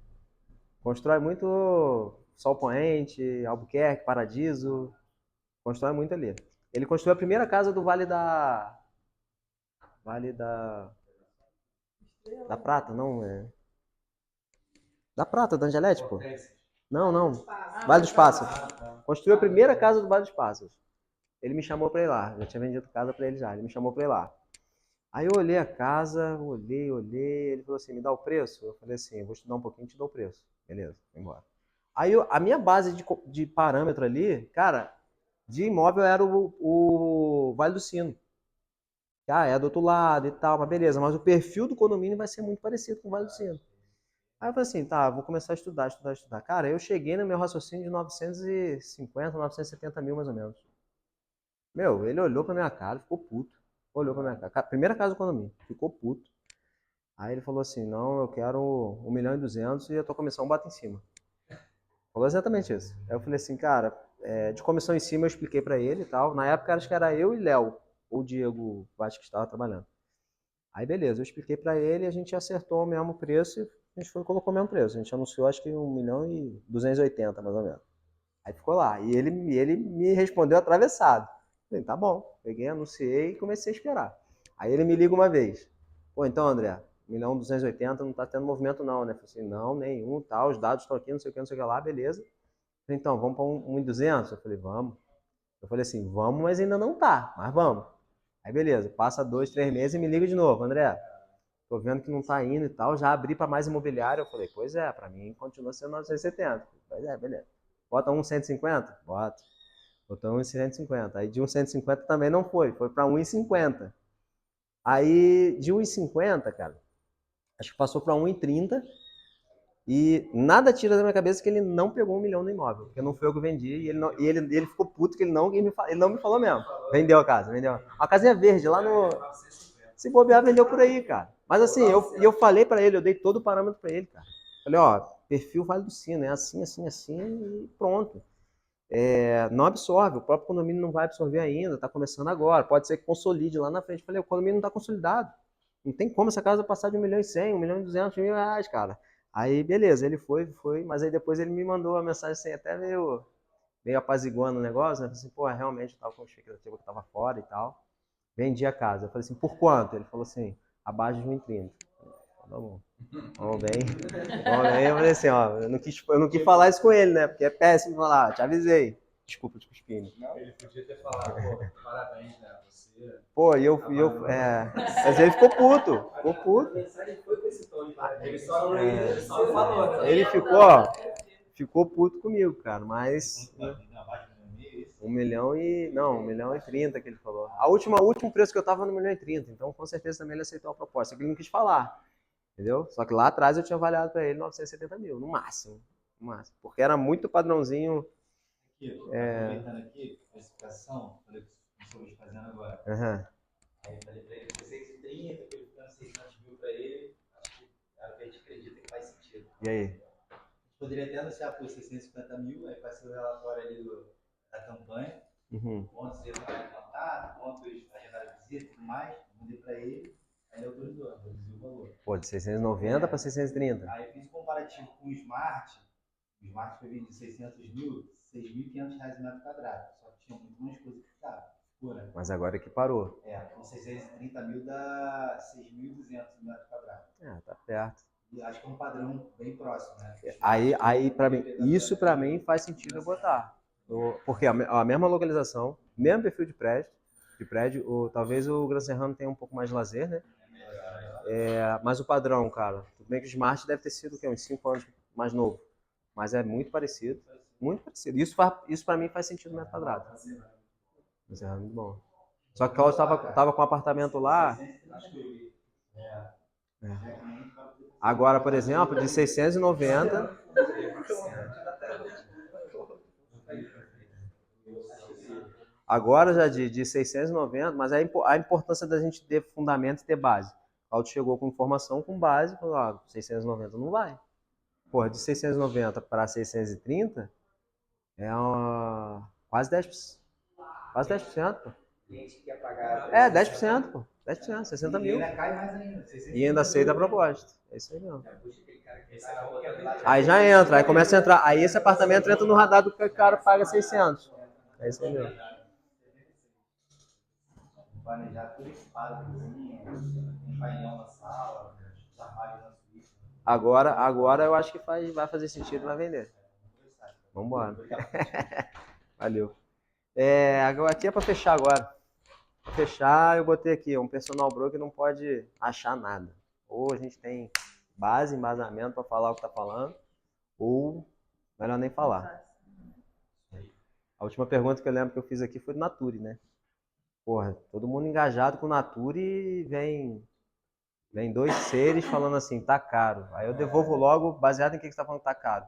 Constrói muito Sol Poente, Albuquerque, Paradiso. Constrói muito ali. Ele construiu a primeira casa do Vale da Prata, não é? Da Prata, da Angelete, pô. Não. Vale dos Pássaros. Construiu a primeira casa do Vale dos Pássaros. Ele me chamou pra ir lá. Já tinha vendido casa pra ele já. Ele me chamou pra ir lá. Aí eu olhei a casa, olhei. Ele falou assim, me dá o preço? Eu falei assim, vou estudar um pouquinho e te dou o preço. Beleza, vou embora. Aí a minha base de parâmetro ali, cara, de imóvel era o Vale do Sino. É do outro lado e tal, mas beleza. Mas o perfil do condomínio vai ser muito parecido com o Vale do Sino. Aí eu falei assim, tá, vou começar a estudar. Cara, eu cheguei no meu raciocínio de 950, 970 mil mais ou menos. Meu, ele olhou pra minha cara, ficou puto. Olhou pra minha cara. Primeira casa do condomínio, ficou puto. Aí ele falou assim, não, eu quero 1 milhão e 200 e a tua comissão bate em cima. Falou exatamente isso. Aí eu falei assim, cara, de comissão em cima eu expliquei pra ele e tal. Na época acho que era eu e Léo, ou Diego, acho que estava trabalhando. Aí beleza, eu expliquei para ele, a gente acertou o mesmo preço e a gente foi e colocou o mesmo preço. A gente anunciou acho que 1.280.000 mais ou menos. Aí ficou lá. E ele me respondeu atravessado. Falei, tá bom. Peguei, anunciei e comecei a esperar. Aí ele me liga uma vez. Pô, então, André, 1.280.000 não tá tendo movimento não, né? Falei assim, não, nenhum, tá, os dados estão aqui, não sei o que lá, beleza. Falei, então, vamos para 1.200? Eu falei, vamos. Eu falei assim, vamos, mas ainda não tá, mas vamos. Aí beleza, passa 2, 3 meses e me liga de novo, André, tô vendo que não tá indo e tal, já abri para mais imobiliário. Eu falei, pois é, para mim continua sendo 970. Pois é, beleza. Bota 1.150? Bota. Botou 1.150. Aí de 1.150 também não foi para 1.50. Aí de 1.50, cara, acho que passou para 1.30 e nada tira da minha cabeça que ele não pegou 1 milhão no imóvel, porque não foi eu que vendi e ele ficou puto que ele não me falou mesmo. Vendeu a casa, vendeu. A casinha verde lá no... Se bobear, vendeu por aí, cara. Mas assim, eu falei para ele, eu dei todo o parâmetro para ele, cara. Falei, ó, perfil Vale do Sino, é assim, assim, assim e pronto. Não absorve, o próprio condomínio não vai absorver ainda, está começando agora, pode ser que consolide lá na frente. Falei, o condomínio não está consolidado, não tem como essa casa passar de 1.100.000, 1.200.000 reais, cara. Aí, beleza, ele foi, mas aí depois ele me mandou uma mensagem assim, até meio apaziguando o negócio, né? Assim, pô, realmente eu tava com expectativa que tava fora e tal. Vendi a casa. Eu falei assim, por quanto? Ele falou assim, abaixo de 1.030. Tá bom. Vamos bem. Eu falei assim, ó, eu não quis falar isso com ele, né? Porque é péssimo falar, te avisei. Desculpa te cuspir. Ele podia ter falado, pô, parabéns, né? Você... Pô, mas ele ficou puto. Ficou puto. Ele só não falou, né? Ele ficou puto comigo, cara, mas... 1 milhão e... Não, 1.030.000 que ele falou. O último preço que eu tava no 1.030.000, então com certeza também ele aceitou a proposta. Ele não quis falar, entendeu? Só que lá atrás eu tinha avaliado para ele 970.000, no máximo. Porque era muito padrãozinho... Aproveitando aqui, a especificação, falei que estou fazendo agora. Aí eu falei para ele 630, que ele ficando 600.000 para ele, acho que a gente acredita que faz sentido. E aí? A gente poderia até anunciar por 650.000, aí faz o relatório ali da campanha, quantos ele vai implantar, quantos agendaram visita e tudo mais, mandei para ele, aí ele autorizou, reduziu o valor. Pô, de 690 para 630. Aí fiz um comparativo com o Smart foi vendido de 600.000, R$6.500 metro quadrado, só que tinha muito mais coisa que ficava. Né? Mas agora é que parou. Com 630.000 dá 6.200 metros quadrados. Tá perto. E acho que é um padrão bem próximo, né? Aí para mim, isso para mim faz sentido eu botar. Porque a mesma localização, mesmo perfil de prédio, talvez o Gran Serrano tenha um pouco mais de lazer, né? Mas o padrão, cara, tudo bem que o Smart deve ter sido uns 5 anos mais novo. Mas é muito parecido. Muito parecido. Isso para mim faz sentido no metro quadrado. Mas é muito bom. Só que eu tava com um apartamento lá. Agora, por exemplo, de 690. Agora já de 690, mas a importância da gente ter fundamento e ter base. O Claudio chegou com informação com base, falou, 690 não vai. Porra, de 690 para 630 é quase 10%. Quase 10%, pô. Cliente que quer pagar. 10%, pô. 10%, 60 mil. E ainda cai mais ainda. E ainda aceita a proposta. É isso aí mesmo. Aí já entra, aí começa a entrar. Aí esse apartamento entra no radar do que o cara paga 600. É isso aí mesmo. Planejar tudo equipado, um painel na sala, os armários na suíte. Agora eu acho que vai fazer sentido e vai vender. Vamos embora. Valeu. Aqui é para fechar agora. Para fechar, eu botei aqui, um personal broker não pode achar nada. Ou a gente tem base, embasamento para falar o que está falando, ou melhor nem falar. A última pergunta que eu lembro que eu fiz aqui foi do Nature, né? Porra, todo mundo engajado com o Nature e vem 2 seres falando assim, tá caro. Aí eu devolvo logo, baseado em que você tá falando que tá caro.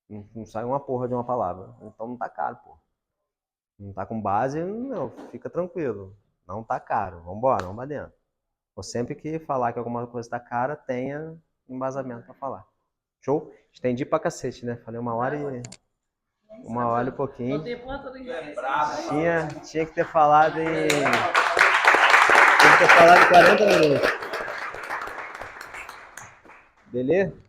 Não sai uma porra de uma palavra. Então não tá caro, porra. Não tá com base, não, fica tranquilo. Não tá caro, vambora, vamos pra dentro. Ou sempre que falar que alguma coisa tá cara, tenha embasamento pra falar. Show? Estendi pra cacete, né? Falei 1 hora e pouquinho. Tinha que ter falado em ter falado 40 minutos. Beleza?